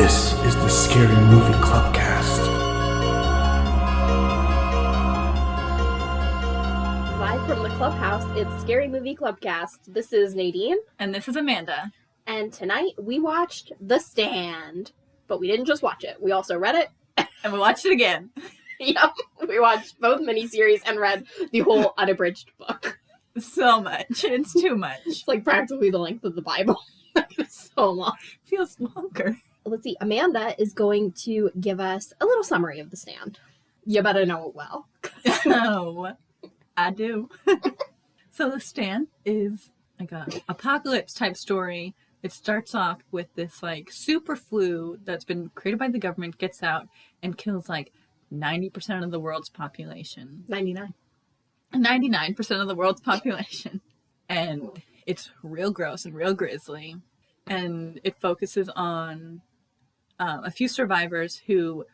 This is the Scary Movie Clubcast. Live from the clubhouse, it's Scary Movie Clubcast. This is Nadine. And this is Amanda. And tonight we watched The Stand. But we didn't just watch it. We also read it. And we watched it again. Yep. We watched both miniseries and read the whole unabridged book. So much. It's too much. It's like practically the length of the Bible. It's so long. Feels longer. Let's see. Amanda is going to give us a little summary of The Stand. You better know it well. Oh, I do. So The Stand is like a apocalypse type story. It starts off with this like super flu that's been created by the government, gets out and kills like 90% of the world's population. 99. 99% of the world's population. And it's real gross and real grisly. And it focuses on a few survivors who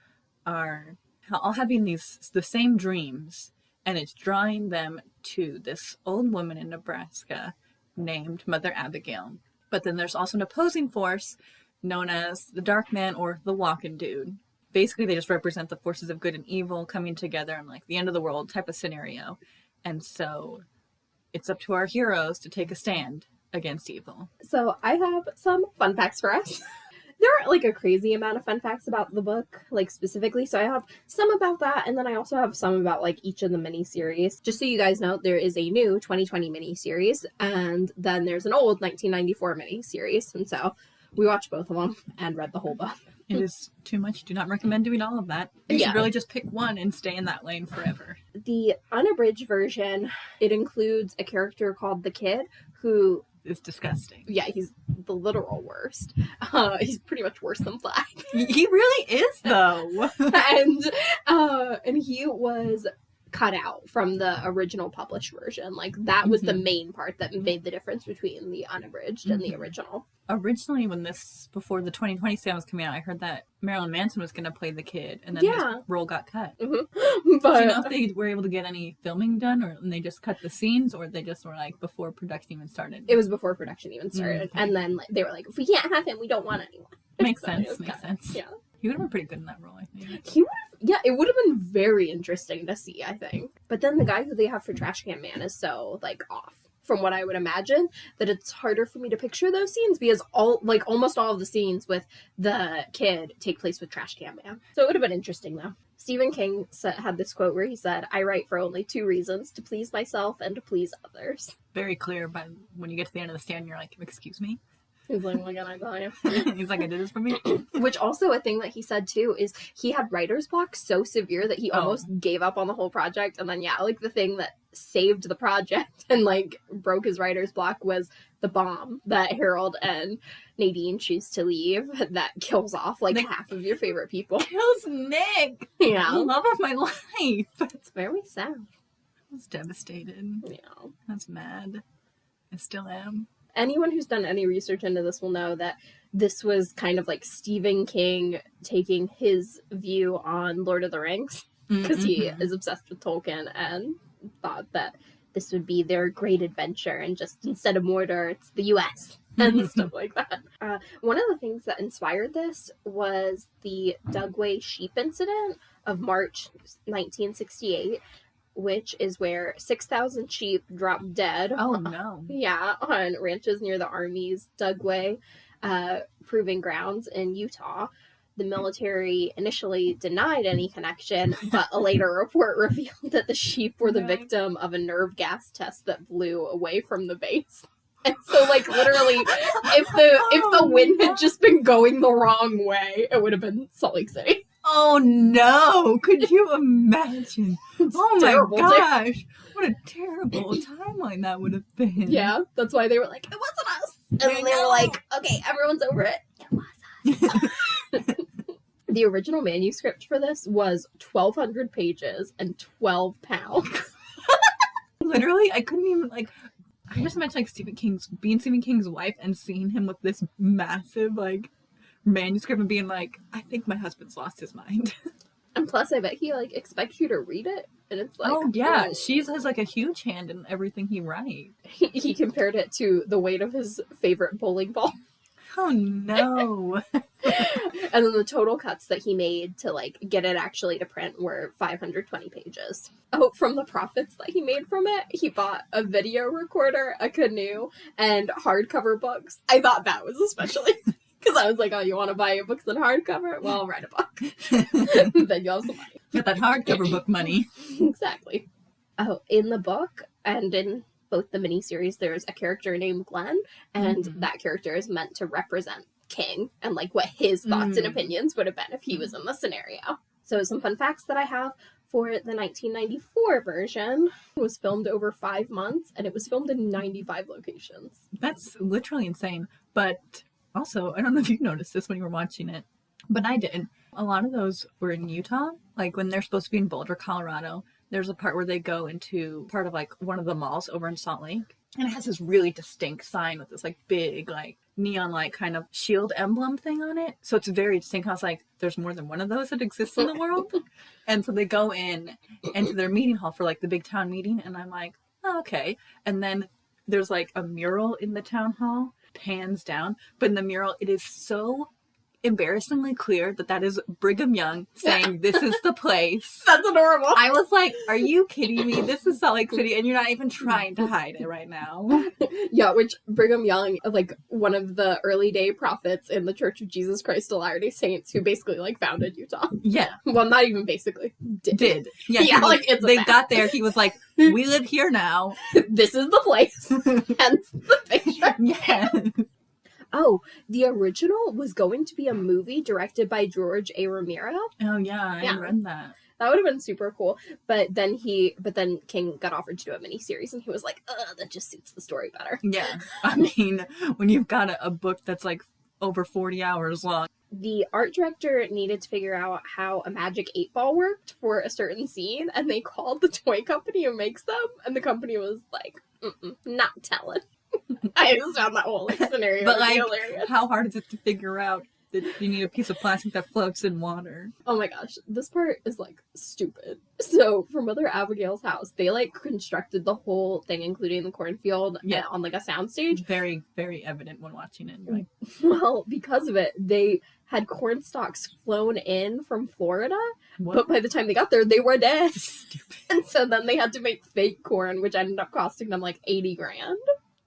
are all having the same dreams. And it's drawing them to this old woman in Nebraska named Mother Abigail. But then there's also an opposing force known as the Dark Man or the Walking Dude. Basically, they just represent the forces of good and evil coming together in like the end of the world type of scenario. And so it's up to our heroes to take a stand against evil. So I have some fun facts for us. There aren't like a crazy amount of fun facts about the book, like specifically. So I have some about that, and then I also have some about like each of the miniseries. Just so you guys know, there is a new 2020 miniseries, and then there's an old 1994 miniseries. And so we watched both of them and read the whole book. It is too much. Do not recommend doing all of that. You should really just pick one and stay in that lane forever. The unabridged version, it includes a character called the Kid who... It's disgusting. Yeah, he's the literal worst. He's pretty much worse than Flag. He really is, though. and he was cut out from the original published version. Like, that was the main part that made the difference between the unabridged and the original. Originally, before the 2020 Stand was coming out, I heard that Marilyn Manson was going to play the Kid, and then his role got cut. Mm-hmm. But, do you know if they were able to get any filming done, or they just cut the scenes, or they just were like before production even started? It was before production even started, and then like, they were like, if we can't have him, we don't want anyone. Makes So sense. Makes sense. Yeah. He would have been pretty good in that role, I think. He would have, yeah, it would have been very interesting to see, I think. But then the guy who they have for Trash Can Man is so, like, off from what I would imagine that it's harder for me to picture those scenes because almost all of the scenes with the Kid take place with Trash Can Man. So it would have been interesting, though. Stephen King had this quote where he said, "I write for only two reasons, to please myself and to please others." Very clear, but when you get to the end of The Stand, you're like, excuse me? He's like, "Oh my God, I tell you." He's like, I did this for me. Which also a thing that he said too is he had writer's block so severe that he almost gave up on the whole project. And then like the thing that saved the project and like broke his writer's block was the bomb that Harold and Nadine choose to leave that kills off like half of your favorite people. Kills Nick. Yeah, The love of my life. It's very sad. I was devastated. Yeah, That's mad. I still am. anyone who's done any research into this will know that this was kind of like Stephen King taking his view on Lord of the Rings because he is obsessed with Tolkien and thought that this would be their great adventure and just instead of Mordor, it's the US and stuff like that. One of the things that inspired this was the Dugway sheep incident of March 1968, which is where 6,000 sheep dropped dead. Oh, no. Yeah, on ranches near the Army's Dugway proving grounds in Utah. The military initially denied any connection, but a later report revealed that the sheep were the victim of a nerve gas test that blew away from the base. And so, like, literally, if the wind had just been going the wrong way, it would have been Salt Lake City. Oh, no. Could you imagine? Oh, my gosh. What a terrible timeline that would have been. Yeah, that's why they were like, it wasn't us. And then they were like, okay, everyone's over it. It was us. The original manuscript for this was 1,200 pages and 12 pounds. Literally, I couldn't even, like, I just imagine, like, Stephen King's wife and seeing him with this massive, like, manuscript and being like, I think my husband's lost his mind. And plus, I bet he, like, expects you to read it. And it's like... Oh, yeah. She has, like, a huge hand in everything he writes. He compared it to the weight of his favorite bowling ball. Oh no. And then the total cuts that he made to like get it actually to print were 520 pages. Oh, from the profits that he made from it, he bought a video recorder, a canoe, and hardcover books. I thought that was especially because I was like, oh, you want to buy your books in hardcover? Well, I'll write a book. Then you'll have some money. Got that hardcover book money. Exactly. Oh, in the book and in both the miniseries, there's a character named Glenn, and that character is meant to represent King and like what his thoughts and opinions would have been if he was in the scenario. So some fun facts that I have for the 1994 version. It was filmed over 5 months, and it was filmed in 95 locations. That's literally insane. But also, I don't know if you noticed this when you were watching it, but I did. A lot of those were in Utah. Like when they're supposed to be in Boulder, Colorado, there's a part where they go into part of like one of the malls over in Salt Lake. And it has this really distinct sign with this like big like neon like kind of shield emblem thing on it. So it's very distinct. I was like, there's more than one of those that exists in the world. And so they go into their meeting hall for like the big town meeting. And I'm like, oh, okay. And then there's like a mural in the town hall, pans down. But in the mural, it is so embarrassingly clear that is Brigham Young saying, this is the place. That's adorable. I was like, are you kidding me? This is Salt Lake City, and you're not even trying to hide it right now. Yeah, which Brigham Young, like one of the early day prophets in the Church of Jesus Christ of Latter-day Saints, who basically like founded Utah. Yeah. Well, not even basically. Did. Yeah, Yeah, was, like it's they got there, he was like, we live here now. This is the place. Hence the picture. Yeah. Oh, the original was going to be a movie directed by George A. Romero. Oh yeah, I read that. That would have been super cool. But then King got offered to do a miniseries, and he was like, that just suits the story better. Yeah. I mean, when you've got a book that's like over 40 hours long. The art director needed to figure out how a magic 8-ball worked for a certain scene, and they called the toy company who makes them, and the company was like, not telling. I just found that whole scenario but like, hilarious. How hard is it to figure out that you need a piece of plastic that floats in water? Oh my gosh, this part is like stupid. So for Mother Abigail's house, they like constructed the whole thing, including the cornfield, on like a soundstage. Very, very evident when watching it. Like, well, because of it, they had corn stalks flown in from Florida, but by the time they got there, they were dead. Stupid. And so then they had to make fake corn, which ended up costing them like $80,000.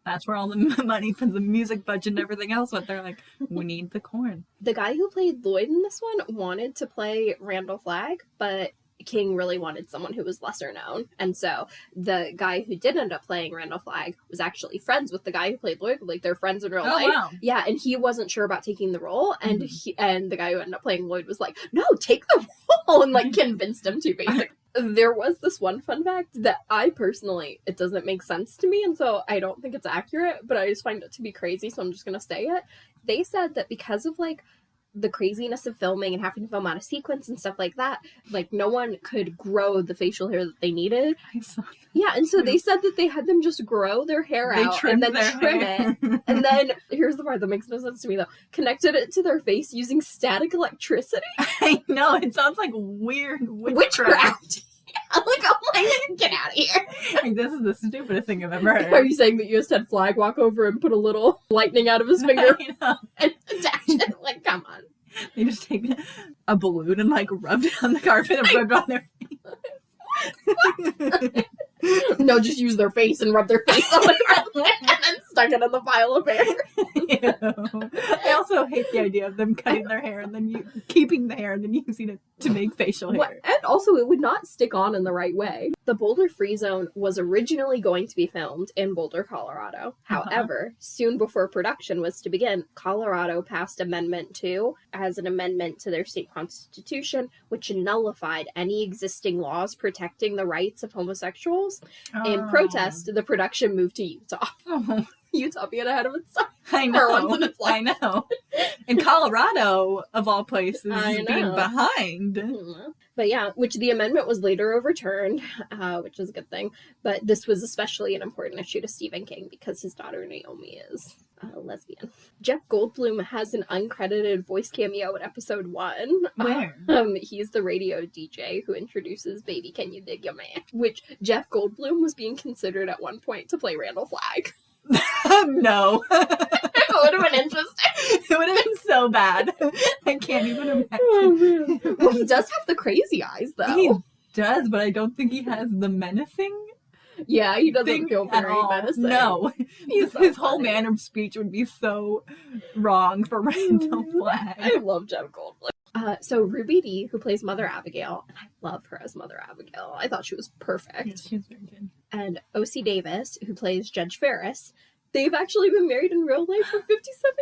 That's where all the money for the music budget and everything else went. They're like, we need the corn. The guy who played Lloyd in this one wanted to play Randall Flagg, but King really wanted someone who was lesser known. And so the guy who did end up playing Randall Flagg was actually friends with the guy who played Lloyd. Like, they're friends in real life. Wow. Yeah, and he wasn't sure about taking the role. And and the guy who ended up playing Lloyd was like, no, take the role, and like convinced him to, basically. There was this one fun fact that I personally, it doesn't make sense to me, and so I don't think it's accurate, but I just find it to be crazy, so I'm just going to say it. They said that because of, like, the craziness of filming and having to film out of sequence and stuff like that, like, no one could grow the facial hair that they needed. I saw that. Yeah, and so they said that they had them just grow their hair out and then trim it. And then, here's the part that makes no sense to me, though, connected it to their face using static electricity. I know, it sounds like weird witchcraft. I'm like, get out of here. Like, this is the stupidest thing I've ever heard. Are you saying that you just had Flagg walk over and put a little lightning out of his finger and attach it? Like, come on. They just take a balloon and like rub it on the carpet and rub it on their face. No, just use their face and rub their face on the carpet and then stuck it in the pile of hair. Ew. I also hate the idea of them cutting their hair and then keeping the hair and then using it to make facial hair. What? And also, it would not stick on in the right way. The Boulder Free Zone was originally going to be filmed in Boulder, Colorado. However, soon before production was to begin, Colorado passed Amendment 2 as an amendment to their state constitution, which nullified any existing laws protecting the rights of homosexuals. In protest, the production moved to Utah. Utah being ahead of its time. I know. I know. In Colorado, of all places, being behind. But yeah, which the amendment was later overturned, which is a good thing. But this was especially an important issue to Stephen King because his daughter Naomi is a lesbian. Jeff Goldblum has an uncredited voice cameo in episode 1. Where? He's the radio DJ who introduces Baby Can You Dig Your Man, which Jeff Goldblum was being considered at one point to play Randall Flagg. No. Which would have been interesting. It would have been so bad. I can't even imagine. Oh, man. Well, he does have the crazy eyes, though. He does, but I don't think he has the menacing Yeah, he doesn't thing feel at very all. menacing. No. He's so His whole funny. manner of speech would be so wrong for Randall Flagg. I love Jeff Goldblum. So Ruby Dee, who plays Mother Abigail, and I love her as Mother Abigail. I thought she was perfect. Yeah, she's very good. And O.C. Davis, who plays Judge Ferris, they've actually been married in real life for 57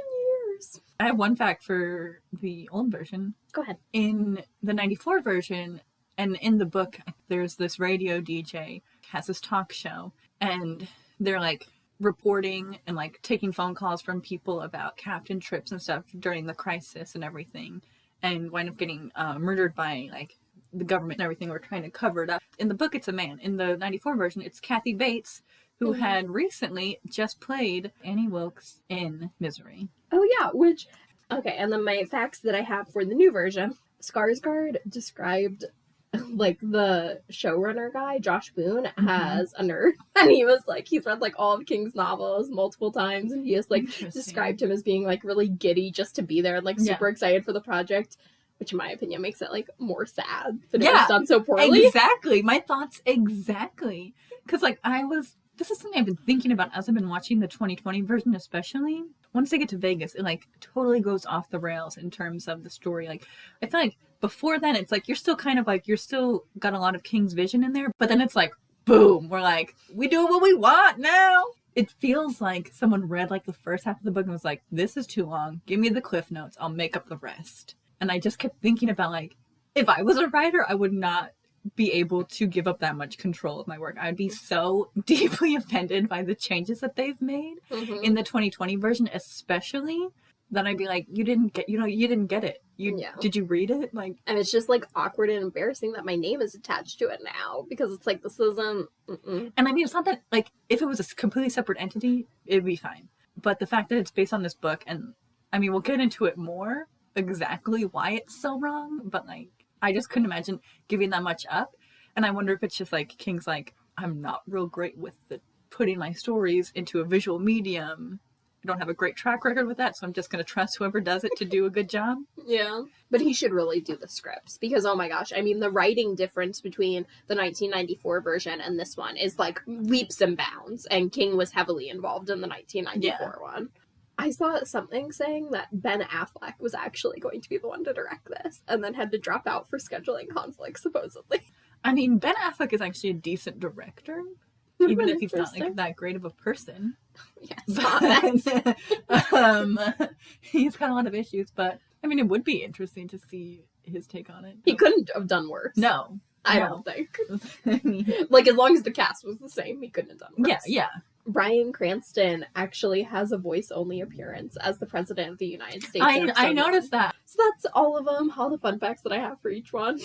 years. I have one fact for the old version. Go ahead. In the 94 version, and in the book, there's this radio DJ, has this talk show, and they're like reporting and like taking phone calls from people about captain trips and stuff during the crisis and everything, and wind up getting murdered by like the government and everything. We're trying to cover it up. In the book, it's a man. In the 94 version, it's Kathy Bates, who had recently just played Annie Wilkes in Misery. Oh, yeah, which... Okay, and then my facts that I have for the new version. Skarsgård described, like, the showrunner guy, Josh Boone, as a nerd. And he was like, he's read, like, all of King's novels multiple times, and he has, like, described him as being, like, really giddy just to be there and, like, super excited for the project. Which, in my opinion, makes it, like, more sad that it was done so poorly. Exactly. My thoughts exactly. Because, like, this is something I've been thinking about as I've been watching the 2020 version, especially. Once they get to Vegas, it, like, totally goes off the rails in terms of the story. Like, I feel like before then, it's like, you're still kind of, like, you're still got a lot of King's vision in there. But then it's like, boom, we're like, we do what we want now. It feels like someone read, like, the first half of the book and was like, this is too long. Give me the cliff notes. I'll make up the rest. And I just kept thinking about, like, if I was a writer, I would not be able to give up that much control of my work. I would be so deeply offended by the changes that they've made in the 2020 version, especially, that I'd be like, you didn't get it. Did you read it? Like, and it's just, like, awkward and embarrassing that my name is attached to it now, because it's like, this isn't... And I mean, it's not that, like, if it was a completely separate entity, it'd be fine. But the fact that it's based on this book, and, I mean, we'll get into it more, exactly why it's so wrong, but, like, I just couldn't imagine giving that much up. And I wonder if it's just like King's like, I'm not real great with putting my stories into a visual medium. I don't have a great track record with that, so I'm just going to trust whoever does it to do a good job. Yeah. But he should really do the scripts, because, oh my gosh, I mean, the writing difference between the 1994 version and this one is, like, leaps and bounds, and King was heavily involved in the 1994 one. I saw something saying that Ben Affleck was actually going to be the one to direct this, and then had to drop out for scheduling conflicts, supposedly. I mean, Ben Affleck is actually a decent director, even if he's not, like, that great of a person. Yes. He's got a lot of issues, but, I mean, it would be interesting to see his take on it. He couldn't have done worse. No. I don't think. I mean, like, as long as the cast was the same, he couldn't have done worse. Yeah. Bryan Cranston actually has a voice-only appearance as the President of the United States. I noticed that. So that's all of them, all the fun facts that I have for each one.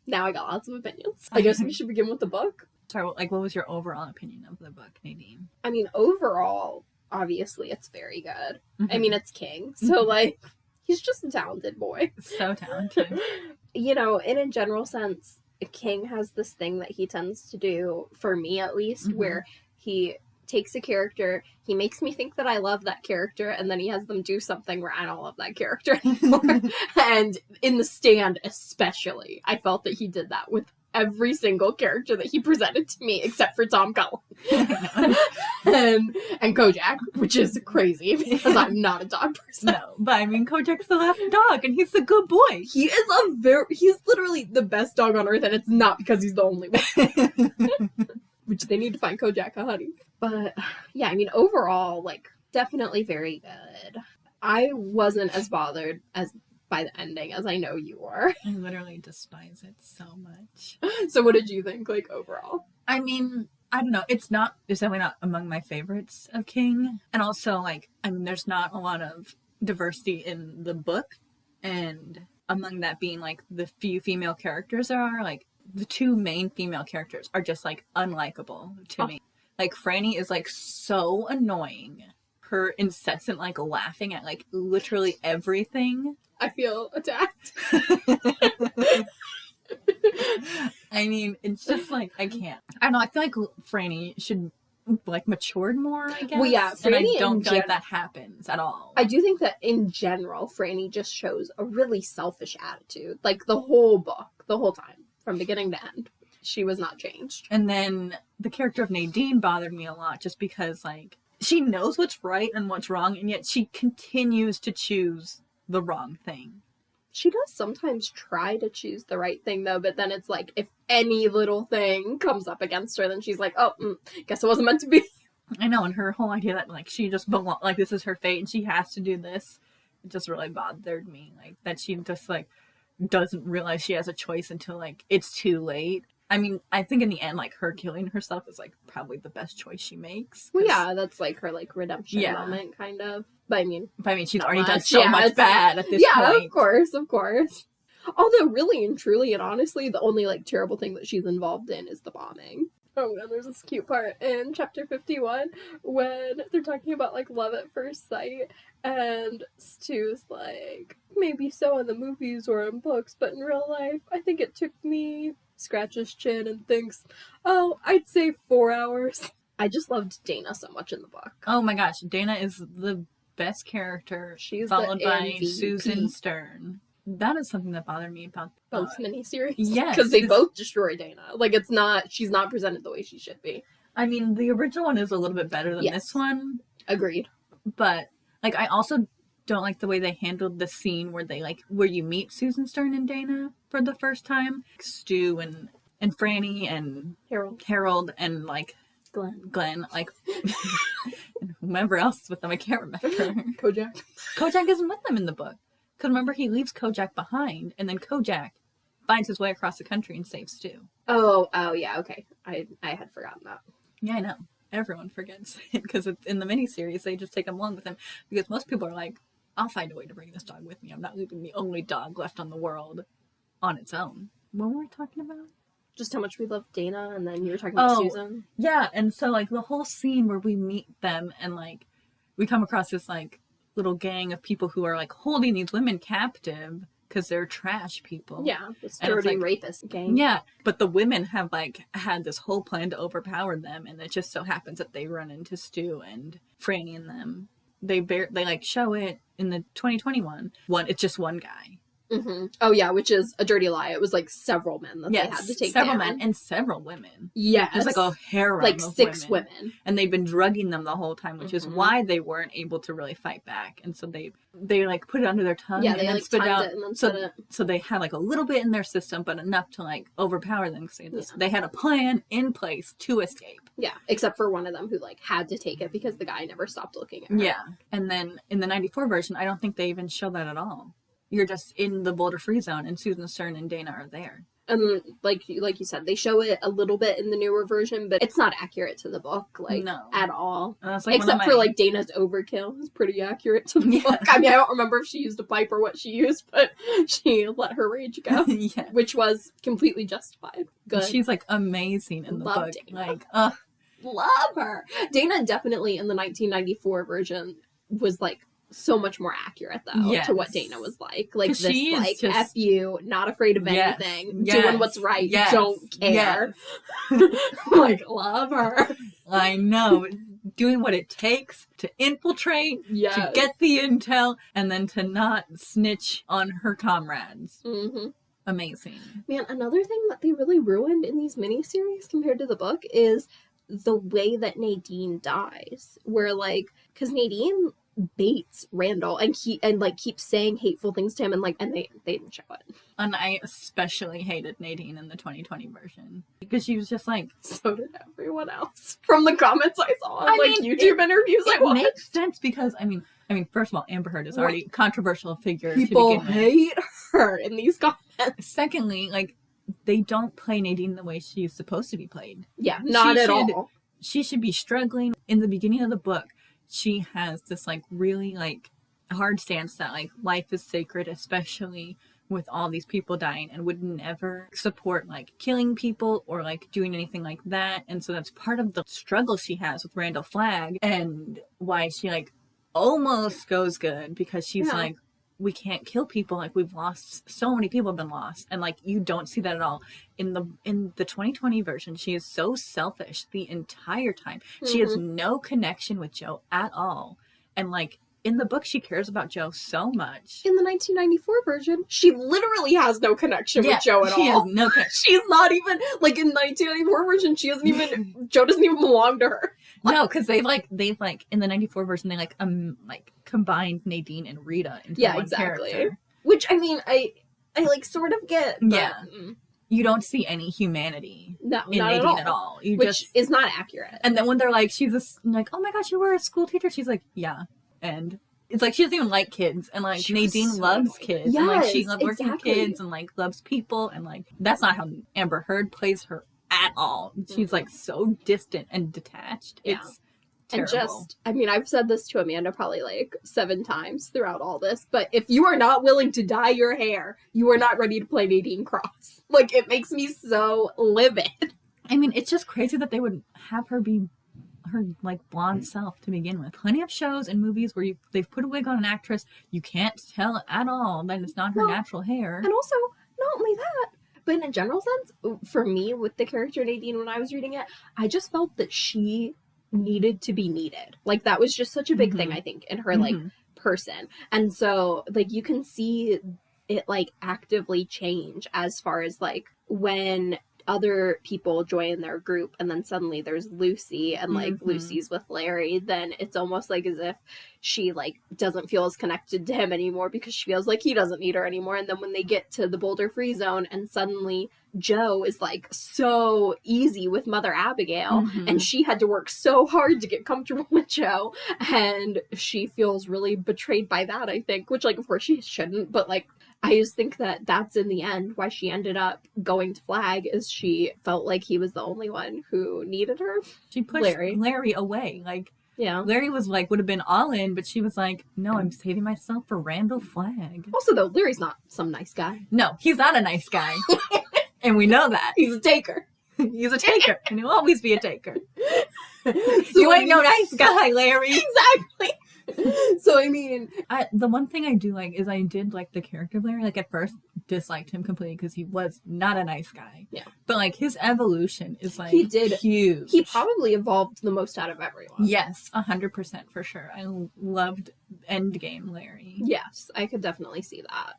Now I got lots of opinions. I guess we should begin with the book. Sorry, like, what was your overall opinion of the book, Nadine? I mean, overall, obviously, it's very good. I mean, it's King, so, like, he's just a talented boy. So talented. You know, in a general sense, King has this thing that he tends to do, for me at least, where he takes a character, he makes me think that I love that character, and then he has them do something where I don't love that character anymore. And in The Stand especially, I felt that he did that with every single character that he presented to me, except for Tom Cullen. and Kojak, which is crazy, because I'm not a dog person. No, but I mean, Kojak's the laughing dog, and he's the good boy. He's literally the best dog on earth, and it's not because he's the only one. Which they need to find Kojak a honey. But, yeah, I mean, overall, like, definitely very good. I wasn't as bothered by the ending as I know you were. I literally despise it so much. So what did you think, like, overall? I mean, I don't know. It's definitely not among my favorites of King. And also, like, I mean, there's not a lot of diversity in the book. And among that being, like, the few female characters there are, like, the two main female characters are just, like, unlikable to me. Like, Franny is, like, so annoying. Her incessant, like, laughing at, like, literally everything. I feel attacked. I mean, it's just, like, I can't. I don't know, I feel like Franny should like matured more, I guess. Well, yeah, and I Franny don't in feel like that happens at all. I do think that in general, Franny just shows a really selfish attitude. Like the whole book, the whole time, from beginning to end. She was not changed. And then the character of Nadine bothered me a lot just because, like, she knows what's right and what's wrong, and yet she continues to choose the wrong thing. She does sometimes try to choose the right thing, though, but then it's like, if any little thing comes up against her, then she's like, oh, guess it wasn't meant to be. I know, and her whole idea that, like, she just like, this is her fate and she has to do this, it just really bothered me. Like, that she just, like, doesn't realize she has a choice until, like, it's too late. I mean, I think in the end, like, her killing herself is, like, probably the best choice she makes. Well, yeah, that's, like, her, like, redemption moment, kind of. But I mean, she's already done so much bad at this point. Yeah, of course. Although, really and truly and honestly, the only, like, terrible thing that she's involved in is the bombing. Oh, and there's this cute part in chapter 51 when they're talking about, like, love at first sight, and Stu's like, maybe so in the movies or in books, but in real life, I think it took me, scratch his chin and thinks, oh, I'd say 4 hours. I just loved Dana so much in the book. Oh my gosh, Dana is the best character. She's followed the by MVP. Susan Stern. That is something that bothered me about both miniseries. Yes, because they both destroy Dana. Like, she's not presented the way she should be. I mean, the original one is a little bit better than this one. Agreed. But, like, I also don't like the way they handled the scene where you meet Susan Stern and Dana for the first time. Stu and Franny and Harold and, like, Glenn, like, and whomever else is with them, I can't remember. Kojak isn't with them in the book. Because remember, he leaves Kojak behind, and then Kojak finds his way across the country and saves Stu. Oh, yeah, okay. I had forgotten that. Yeah, I know. Everyone forgets it, because in the miniseries, they just take him along with them, because most people are like, I'll find a way to bring this dog with me. I'm not leaving the only dog left on the world on its own. What were we talking about? Just how much we love Dana, and then you were talking about Susan. Yeah, and so, like, the whole scene where we meet them, and, like, we come across this, like, little gang of people who are, like, holding these women captive because they're trash people. Yeah, this dirty rapist gang. Yeah, but the women have, like, had this whole plan to overpower them, and it just so happens that they run into Stu and Franny and them. They like, show it in the 2021 one. It's just one guy. Mm-hmm. Oh, yeah, which is a dirty lie. It was, like, several men that they had to take several down. men and several women. Yes. It was like a harem like of 6 women. And they've been drugging them the whole time, which is why they weren't able to really fight back. And so they like, put it under their tongue and then spit it out. It and then spit it. So they had, like, a little bit in their system, but enough to, like, overpower them. Because they had a plan in place to escape. Yeah, except for one of them who, like, had to take it because the guy never stopped looking at her. Yeah. And then in the 94 version, I don't think they even show that at all. You're just in the Boulder Free Zone, and Susan Stern and Dana are there. And like you said, they show it a little bit in the newer version, but it's not accurate to the book, like, at all. Like, except for, like, Dana's overkill is pretty accurate to the book. I mean, I don't remember if she used a pipe or what she used, but she let her rage go, which was completely justified. Good. She's, like, amazing in the book. Dana. Like, love her. Dana definitely in the 1994 version was, like, so much more accurate, though, to what Dana was like. Like, this, like, just... F you, not afraid of anything, doing what's right, don't care. Like, love her. I know. Doing what it takes to infiltrate, to get the intel, and then to not snitch on her comrades. Mm-hmm. Amazing. Man, another thing that they really ruined in these miniseries compared to the book is the way that Nadine dies. Where, like, because Nadine baits Randall and keeps saying hateful things to him, and they didn't show it. And I especially hated Nadine in the 2020 version because she was just like, so did everyone else from the comments I saw on YouTube interviews. It makes sense because I mean first of all, Amber Heard is already a controversial figure. People hate her in these comments. Secondly, like, they don't play Nadine the way she's supposed to be played. Yeah, not at all. She should be struggling. In the beginning of the book, she has this, like, really, like, hard stance that, like, life is sacred, especially with all these people dying, and would never support, like, killing people or, like, doing anything like that. And so that's part of the struggle she has with Randall Flagg, and why she, like, almost goes good, because she's like, we can't kill people, like we've lost, so many people have been lost, and like you don't see that at all in the 2020 version. She is so selfish the entire time. She has no connection with Joe at all, and like in the book she cares about Joe so much. In the 1994 version, she literally has no connection with Joe at all. She has no connection. She's not even, like, in the 1994 version, she doesn't even, Joe doesn't even belong to her. No, because they've in the 94 version they like combined Nadine and Rita into one character. Which, I mean, I like sort of get, but, you don't see any humanity in Nadine at all. Which is not accurate. And then when they're like, like, oh my gosh, you were a school teacher, she's like, yeah. And it's like she doesn't even like kids, and like Nadine loves kids, and like she loves working with kids, and like loves people, and like that's not how Amber Heard plays her at all. She's like so distant and detached. It's terrible. And just, I mean, I've said this to Amanda probably like 7 times throughout all this, but if you are not willing to dye your hair, you are not ready to play Nadine Cross. Like, it makes me so livid. I mean, it's just crazy that they would have her be her like blonde self to begin with. Plenty of shows and movies where they've put a wig on an actress, you can't tell at all that it's not her natural hair. And also, not only that, but in a general sense, for me with the character Nadine, when I was reading it, I just felt that she needed to be needed. Like, that was just such a big thing, I think, in her like person. And so like you can see it like actively change as far as like when other people join their group and then suddenly there's Lucy and like Lucy's with Larry, then it's almost like as if she like doesn't feel as connected to him anymore because she feels like he doesn't need her anymore. And then when they get to the Boulder Free Zone and suddenly Joe is like so easy with Mother Abigail and she had to work so hard to get comfortable with Joe, and she feels really betrayed by that, I think, which like of course she shouldn't, but like I just think that that's in the end why she ended up going to Flag, is she felt like he was the only one who needed her. She pushed Larry away. Like, Larry was like, would have been all in, but she was like, no, I'm saving myself for Randall Flagg. Also, though, Larry's not some nice guy. No, he's not a nice guy. And we know that. He's a taker. He's a taker. And he'll always be a taker. So you ain't no nice guy, Larry. Exactly. So I mean, the one thing I do like is I did like the character of Larry. Like at first disliked him completely because he was not a nice guy. Yeah. But like his evolution is like huge. He probably evolved the most out of everyone. Yes, 100% for sure. I loved Endgame Larry. Yes, I could definitely see that.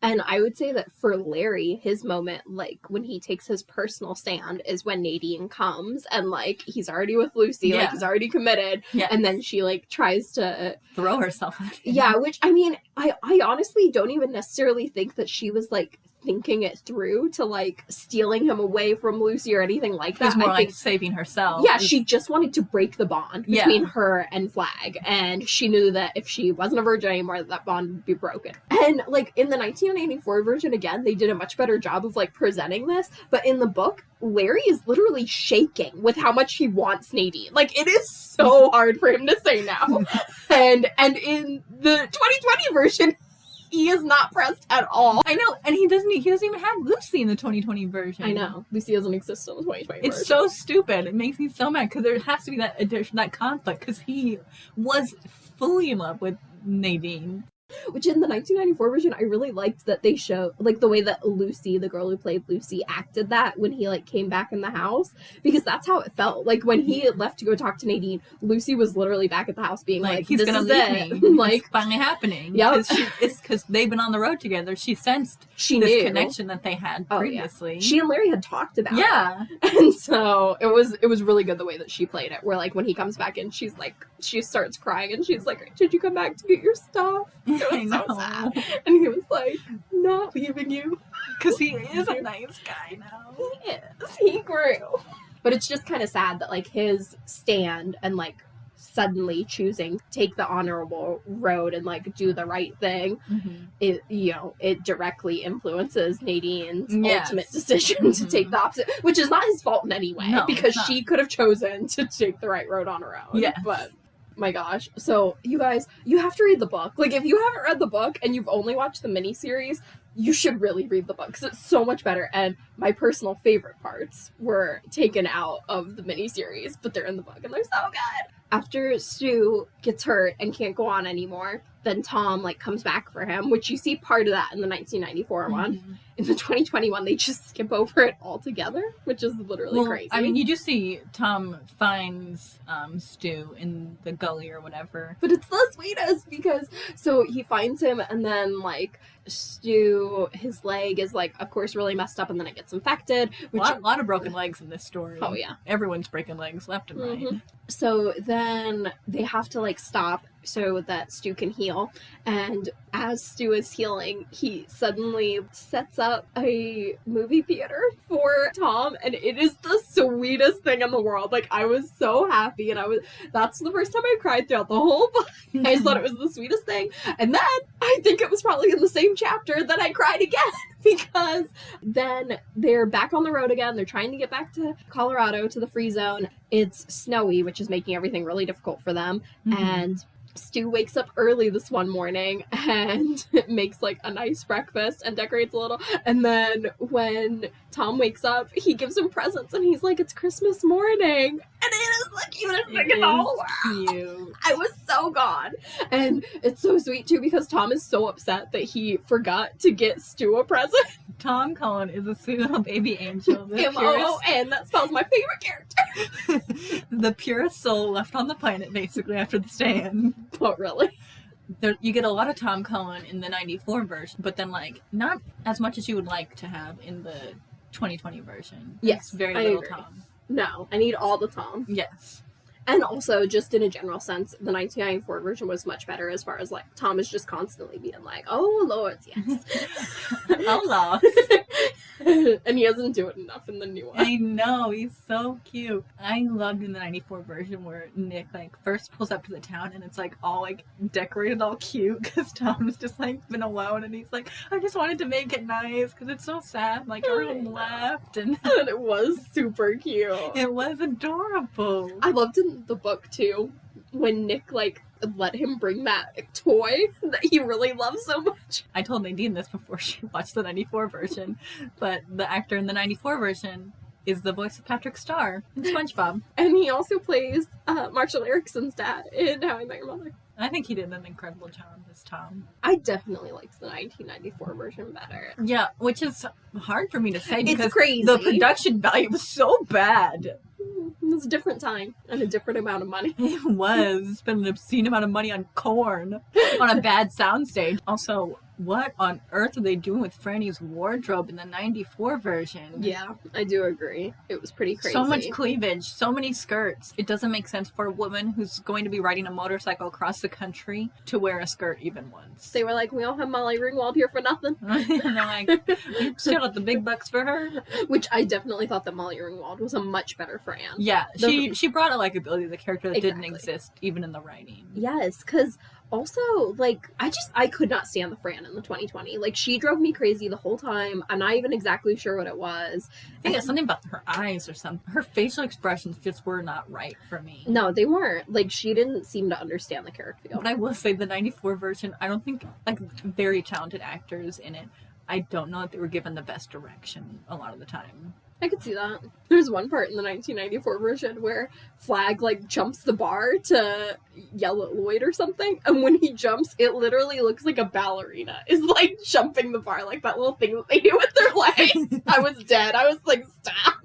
And I would say that for Larry, his moment, like, when he takes his personal stand is when Nadine comes and, like, he's already with Lucy, like, he's already committed. Yeah. And then she, like, tries to throw herself at him. Yeah, which, I mean, I honestly don't even necessarily think that she was, like, thinking it through to like stealing him away from Lucy or anything like that. It was more like saving herself. Yeah, she just wanted to break the bond between her and Flag, and she knew that if she wasn't a virgin anymore, that bond would be broken. And like in the 1984 version, again, they did a much better job of like presenting this, but in the book, Larry is literally shaking with how much he wants Nadine. Like, it is so hard for him to say no. And in the 2020 version, he is not pressed at all. I know, and he doesn't even have Lucy in the 2020 version. I know. Lucy doesn't exist in the 2020 version. It's so stupid. It makes me so mad because there has to be that addition, that conflict, because he was fully in love with Nadine. Which in the 1994 version, I really liked that they show, like, the way that Lucy, the girl who played Lucy, acted that when he, like, came back in the house. Because that's how it felt. Like, when he left to go talk to Nadine, Lucy was literally back at the house being like, he's gonna leave me. Like, it's finally happening. Yeah. It's because they've been on the road together. She sensed this connection that they had previously. Yeah. She and Larry had talked about it. And so it was really good the way that she played it. Where, like, when he comes back in, she's like, she starts crying and she's like, did you come back to get your stuff? It was so sad. And he was like, not leaving you. Because he is a nice guy now. He is. He grew. But it's just kind of sad that, like, his stand and, like, suddenly choosing to take the honorable road and, like, do the right thing, it, you know, it directly influences Nadine's ultimate decision to take the opposite, which is not his fault in any way, because she could have chosen to take the right road on her own. Yeah. But my gosh. So, you guys, you have to read the book. Like, if you haven't read the book and you've only watched the miniseries, you should really read the book because it's so much better. And my personal favorite parts were taken out of the miniseries, but they're in the book and they're so good. after Stu gets hurt and can't go on anymore, then Tom, like, comes back for him, which you see part of that in the 1994 one. In the 2021, they just skip over it altogether, which is literally crazy. I mean, you do see Tom finds Stu in the gully or whatever. But it's the sweetest because, so he finds him and then, like, Stu, his leg is, like, of course, really messed up and then it gets infected. Which, a lot of broken legs in this story. Oh, yeah. Everyone's breaking legs left and right. So then they have to, like, stop so that Stu can heal. And as Stu is healing, he suddenly sets up a movie theater for Tom, and it is the sweetest thing in the world. Like, I was so happy, and that's the first time I cried throughout the whole book. I just thought it was the sweetest thing. And then I think it was probably in the same chapter that I cried again, because then they're back on the road again. They're trying to get back to Colorado, to the free zone. It's snowy, which is making everything really difficult for them. And Stu wakes up early this one morning and makes, like, a nice breakfast and decorates a little. And then when Tom wakes up, he gives him presents and he's like, it's Christmas morning. And it is the cutest thing in the whole world. Cute. I was so gone. And it's so sweet, too, because Tom is so upset that he forgot to get Stu a present. Tom Cullen is a sweet little baby angel. M-O-O-N, that spells my favorite character. The purest soul left on the planet, basically, after the stand. But really? You get a lot of Tom Cullen in the 94 version, but then, like, not as much as you would like to have in the 2020 version. Yes, It's very I little agree. Tom. No, I need all the Tom. Yes. And also, just in a general sense, the 1994 version was much better as far as, like, Tom is just constantly being like, oh, Lord, yes. Oh, Lord. And he doesn't do it enough in the new one. I know, he's so cute. I loved in the 94 version where Nick, like, first pulls up to the town and it's, like, all, like, decorated all cute because Tom's just, like, been alone and he's like, I just wanted to make it nice because it's so sad. Like, everyone left and And it was super cute. it was adorable. I loved in the book, too, when Nick, like, let him bring that toy that he really loves so much. I told Nadine this before she watched the 94 version, but the actor in the 94 version is the voice of Patrick Starr in SpongeBob. And he also plays Marshall Erickson's dad in How I Met Your Mother. I think he did an incredible job as Tom. I definitely liked the 1994 version better. Yeah, which is hard for me to say because It's crazy. the production value was so bad. It was a different time and a different amount of money. It was. Spent an obscene amount of money on corn on a bad soundstage. Also, what on earth are they doing with Franny's wardrobe in the 94 version? Yeah, I do agree. It was pretty crazy. So much cleavage, so many skirts. It doesn't make sense for a woman who's going to be riding a motorcycle across the country to wear a skirt even once. They were like, we all have Molly Ringwald here for nothing. And they're like, we shelled out the big bucks for her. Which I definitely thought that Molly Ringwald was a much better Fran. Yeah, she brought a likability to the character that didn't Exactly. exist even in the writing. Yes, because also, like, I could not stand the Fran in the 2020. Like, she drove me crazy the whole time. I'm not even exactly sure what it was. I think it's something about her eyes or something. Her facial expressions just were not right for me. No, they weren't. Like, she didn't seem to understand the character. But I will say the 94 version, I don't think, like, very talented actors in it, I don't know that they were given the best direction a lot of the time. I could see that. There's one part in the 1994 version where Flag, like, jumps the bar to yell at Lloyd or something, and when he jumps, it literally looks like a ballerina is, like, jumping the bar, like that little thing that they do with their legs. I was dead. I was like, stop.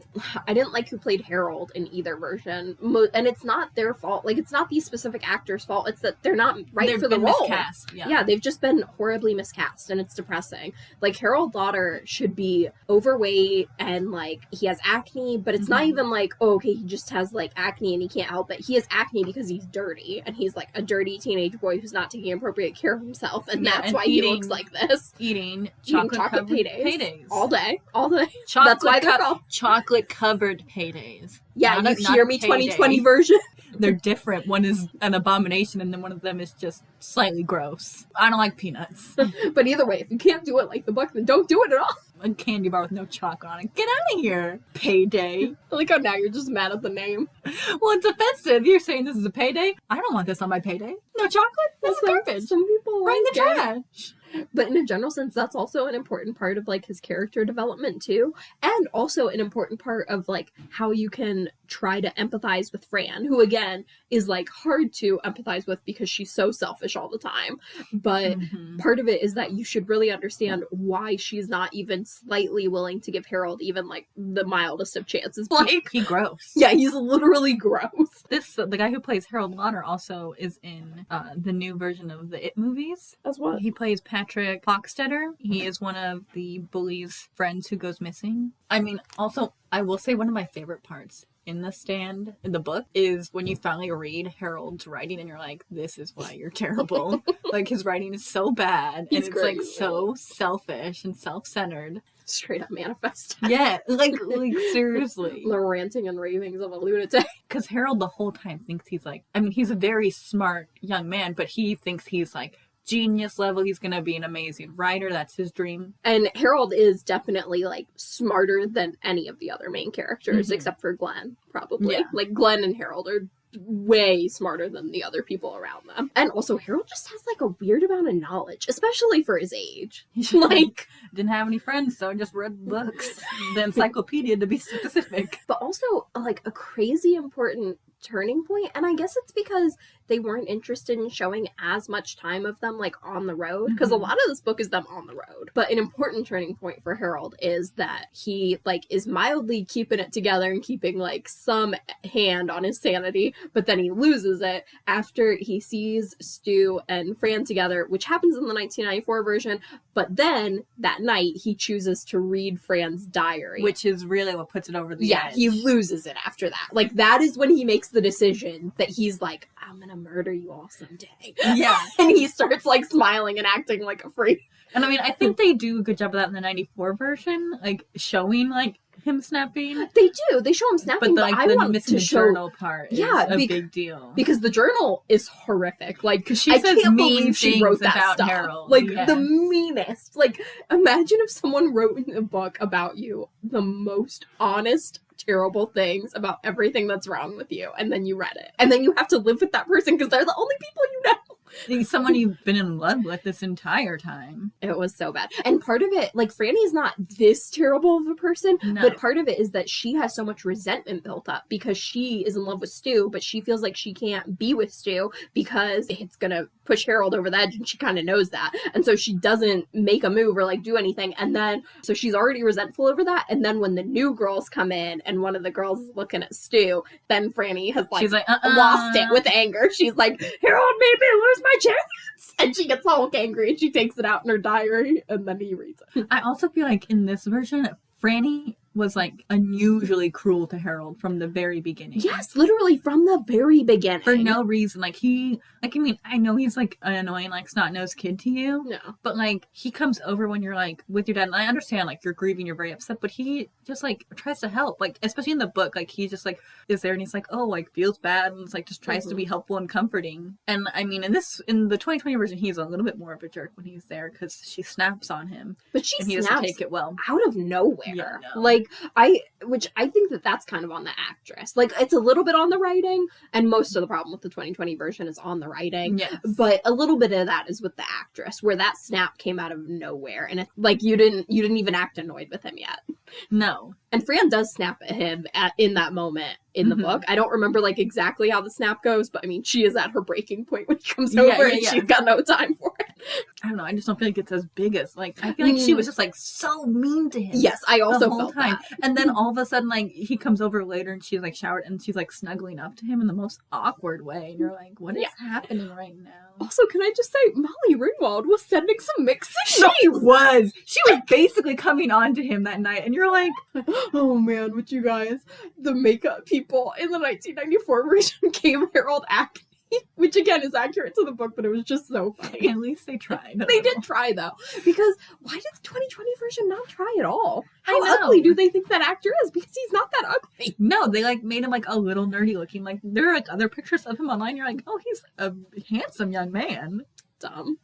I didn't like who played Harold in either version, and it's not their fault. Like, it's not these specific actors' fault. It's that they're not for the role. Miscast, Yeah, they've just been horribly miscast, and it's depressing. Like, Harold Lauder should be overweight, and, like, he has acne, but it's not even like, oh, okay, he just has, like, acne and he can't help it. He has acne because he's dirty, and he's, like, a dirty teenage boy who's not taking appropriate care of himself, and that's why he looks like this. Eating chocolate paydays. All day. That's why they're called chocolate-covered paydays. Yeah, Not you hear me, 2020 version. They're different. One is an abomination, and then one of them is just slightly gross. I don't like peanuts. But either way, if you can't do it like the book, then don't do it at all. A candy bar with no chocolate on it. Get out of here. Payday. I like how now you're just mad at the name. Well, it's offensive. You're saying this is a payday? I don't want this on my payday. No chocolate? That's garbage. Some people Bring the like it. trash. But in a general sense, that's also an important part of, like, his character development, too. And also an important part of, like, how you can try to empathize with Fran, who again is like hard to empathize with because she's so selfish all the time. But part of it is that you should really understand why she's not even slightly willing to give Harold even like the mildest of chances. Like, He's gross. yeah, he's literally gross. The guy who plays Harold Lauder also is in the new version of the It movies. That's what? He plays Patrick Hockstetter. He is one of the bully's friends who goes missing. I mean, also, I will say one of my favorite parts in The Stand, in the book, is when you finally read Harold's writing and you're like, this is why you're terrible. Like, his writing is so bad, and it's great. like so selfish and self-centered. Straight up manifest. Yeah, like seriously. The ranting and ravings of a lunatic. Because Harold the whole time thinks he's like, I mean, he's a very smart young man, but he thinks he's like genius level. He's gonna be an amazing writer. That's his dream. And Harold is definitely like smarter than any of the other main characters, except for Glenn, probably. Yeah. Like Glenn and Harold are way smarter than the other people around them. And also Harold just has like a weird amount of knowledge, especially for his age. Like, didn't have any friends, so I just read books, the encyclopedia to be specific. but also like a crazy important turning point, and I guess it's because they weren't interested in showing as much time of them like on the road, because a lot of this book is them on the road. But an important turning point for Harold is that he like is mildly keeping it together and keeping like some hand on his sanity, but then he loses it after he sees Stu and Fran together, which happens in the 1994 version. But then that night he chooses to read Fran's diary, Which is really what puts it over the edge. he loses it after that. Like, that is when he makes the decision that he's like, I'm gonna murder you all someday. Yeah. And he starts like smiling and acting like a freak. And I mean, I think they do a good job of that in the 94 version, like showing like him snapping. They do. They show him snapping, But but like I the want missing to show journal part is Yeah, a big deal. because the journal is horrific. Like, she I says can't mean believe she things wrote that about stuff. Harold. Like, Yeah. the meanest. Like, imagine if someone wrote in a book about you the most honest, terrible things about everything that's wrong with you, and then you read it. And then you have to live with that person because they're the only people you know. Someone you've been in love with this entire time. It was so bad. And part of it, like, Franny's not this terrible of a person, No. but part of it is that she has so much resentment built up because she is in love with Stu, but she feels like she can't be with Stu because it's gonna push Harold over the edge, and she kind of knows that. And so she doesn't make a move or, like, do anything. And then, so she's already resentful over that. And then when the new girls come in and one of the girls is looking at Stu, then Franny has, like, She's like, lost it with anger. She's like, Harold made me lose my chance. And she gets all angry and she takes it out in her diary, and then he reads it. I also feel like in this version, Franny was like unusually cruel to Harold from the very beginning. Yes, literally from the very beginning. For no reason. Like I mean, I know he's like an annoying, like snot-nosed kid to you. No. But like he comes over when you're like with your dad, and I understand like you're grieving, you're very upset, but he just like tries to help. Like, especially in the book, like he just like is there and he's like, oh, like feels bad, and it's like just tries to be helpful and comforting. And I mean, in the 2020 version, he's a little bit more of a jerk when he's there because she snaps on him. But she and he doesn't snaps take it well. out of nowhere. Yeah, no. Like, I think that's kind of on the actress. Like, it's a little bit on the writing, and most of the problem with the 2020 version is on the writing. Yes. But a little bit of that is with the actress, where that snap came out of nowhere, and it's like you didn't even act annoyed with him yet. No. And Fran does snap at him in that moment in the book. I don't remember like exactly how the snap goes, but I mean, she is at her breaking point when he comes over, and she's got no time for it. I don't know. I just don't feel like it's as big as like I feel like she was just like so mean to him. Yes, I also the whole felt time. that. And then all of a sudden, like he comes over later and she's like showered and she's like snuggling up to him in the most awkward way. And you're like, what is happening right now? Also, can I just say, Molly Ringwald was sending some mixed signals. She was basically coming on to him that night, and you're like, Oh man, with you guys, the makeup people in the 1994 version gave Harold acne, which again is accurate to the book, but it was just so funny. at least they tried. They did try though, because why did the 2020 version not try at all? I How know. ugly do they think that actor is? Because he's not that ugly. No, they like made him like a little nerdy looking. Like there are like other pictures of him online. You're like, oh, he's a handsome young man. Dumb.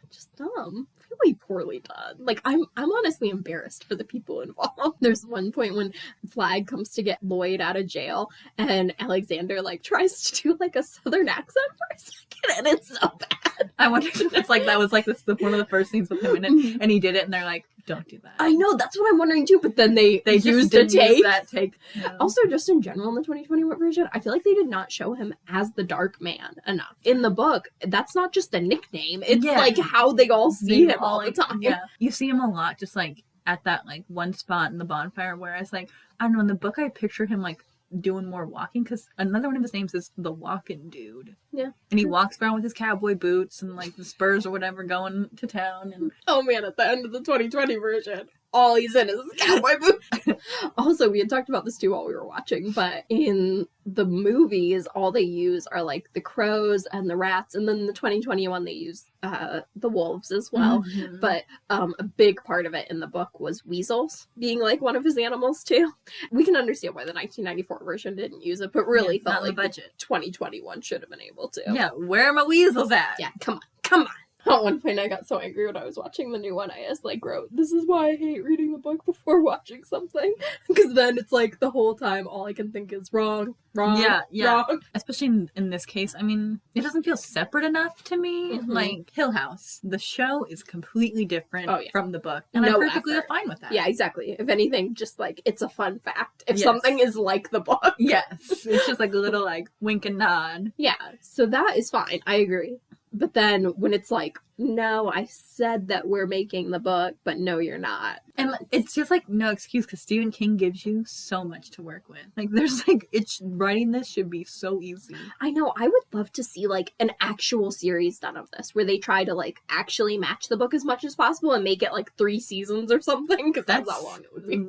Just dumb. Really poorly done. Like, I'm honestly embarrassed for the people involved. There's one point when Flag comes to get Lloyd out of jail, and Alexander like tries to do like a southern accent for a second, and it's so bad. I wonder if it's like that was like this one of the first scenes with him in it, and he did it, and they're like, "Don't do that." I know, that's what I'm wondering too. But then they used a use take. that take. No. Also, just in general, in the 2021 version, I feel like they did not show him as the Dark Man enough. In the book, that's not just a nickname; it's like how they all see him all the time. Yeah, you see him a lot, just like at that like one spot in the bonfire. Whereas, like, I don't know, in the book, I picture him like doing more walking, because another one of his names is the Walking Dude. Yeah. And he walks around with his cowboy boots and like the spurs or whatever going to town. And Oh man, at the end of the 2020 version, all he's in is cowboy boots. Also, we had talked about this too while we were watching, but in the movies, all they use are like the crows and the rats, and then the 2021 they use the wolves as well. Mhm. But a big part of it in the book was weasels being like one of his animals too. We can understand why the 1994 version didn't use it, but really Yeah, felt not like in the budget. 2021 should have been able to. Yeah, where are my weasels at? Yeah, come on. At one point, I got so angry when I was watching the new one. I just like wrote, "This is why I hate reading the book before watching something," because then it's like the whole time all I can think is wrong. Yeah. Wrong. Especially in this case, I mean, it doesn't feel separate enough to me. Mhm. Like Hill House, the show is completely different from the book, and No I'm perfectly effort. fine with that. Yeah, exactly. If anything, just like it's a fun fact. If Yes. something is like the book, Yes, it's just like a little like wink and nod. yeah. So that is fine. I agree. But then when it's like, no, I said that we're making the book, but no, you're not. And it's just like no excuse, because Stephen King gives you so much to work with. Like there's like writing this should be so easy. I know. I would love to see like an actual series done of this, where they try to like actually match the book as much as possible and make it like 3 seasons or something, because that's how long it would be.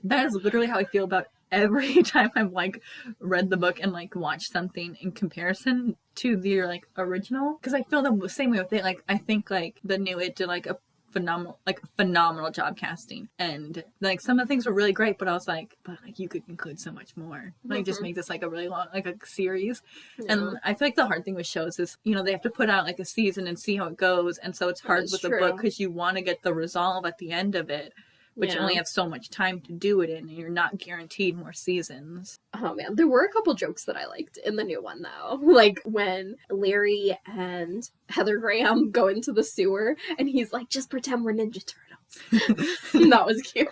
That is literally how I feel about every time I've like read the book and like watched something in comparison to the like original, because I feel the same way with it. Like I think like the new It did like a phenomenal job casting, and like some of the things were really great, but I was like, but like you could include so much more, like just make this like a really long like a series. And I feel like the hard thing with shows is, you know, they have to put out like a season and see how it goes, and so it's hard with the book because you want to get the resolve at the end of it, but you only have so much time to do it in, and you're not guaranteed more seasons. Oh man, there were a couple jokes that I liked in the new one though. Like when Larry and Heather Graham go into the sewer and he's like, "Just pretend we're Ninja Turtles." That was cute.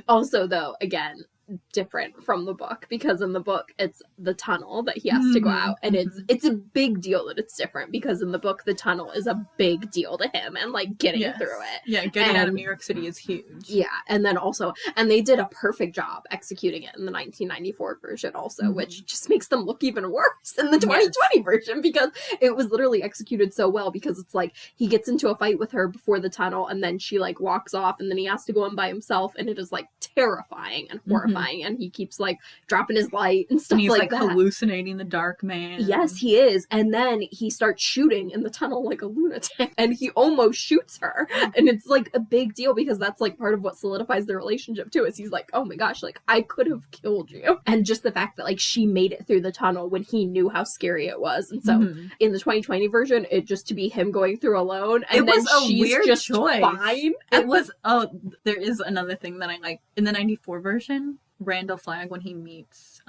Also though, again, different from the book, because in the book it's the tunnel that he has to go out, and it's a big deal that it's different, because in the book the tunnel is a big deal to him, and like getting through it. Yeah, getting out of New York City is huge. Yeah, and then also, and they did a perfect job executing it in the 1994 version also, which just makes them look even worse in the 2020 version, because it was literally executed so well, because it's like he gets into a fight with her before the tunnel, and then she like walks off, and then he has to go in by himself, and it is like terrifying and horrifying, and he keeps like dropping his light and stuff, and he's like that. Hallucinating the Dark Man. Yes, he is. And then he starts shooting in the tunnel like a lunatic, and he almost shoots her. And it's like a big deal, because that's like part of what solidifies their relationship too, is he's like, "Oh my gosh, like I could have killed you." And just the fact that like she made it through the tunnel when he knew how scary it was. And so in the 2020 version, it just to be him going through alone, and it then was a she's weird just choice. fine. It was there is another thing that I like in the 94 version. Randall Flagg, when he meets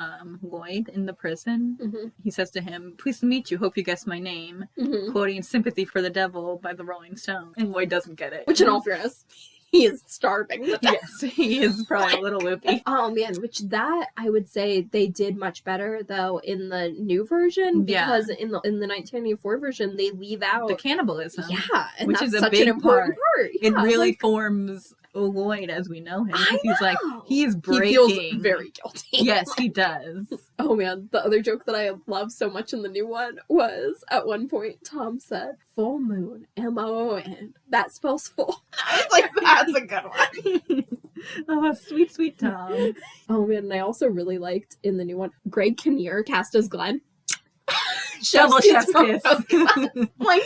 Lloyd in the prison, he says to him, "Pleased to meet you, hope you guess my name," quoting "Sympathy for the Devil" by the Rolling Stones. And Lloyd doesn't get it. Which in all fairness, he is starving to death. Yes, he is probably a little loopy. Oh man, which that I would say they did much better though in the new version, because in the 1994 version they leave out the cannibalism. Yeah, and which that's is a such big an important part. It Yeah, really like, forms Lloyd as we know him. I He's like know. he is breaking. He feels very guilty. Yes, he does. Oh man, the other joke that I love so much in the new one was at one point Tom said, "Full moon, MOON. That spells full." I was like, that's a good one. Oh, sweet, sweet Tom. Oh man, and I also really liked in the new one, Greg Kinnear cast as Glenn. Double chef's kiss. Like,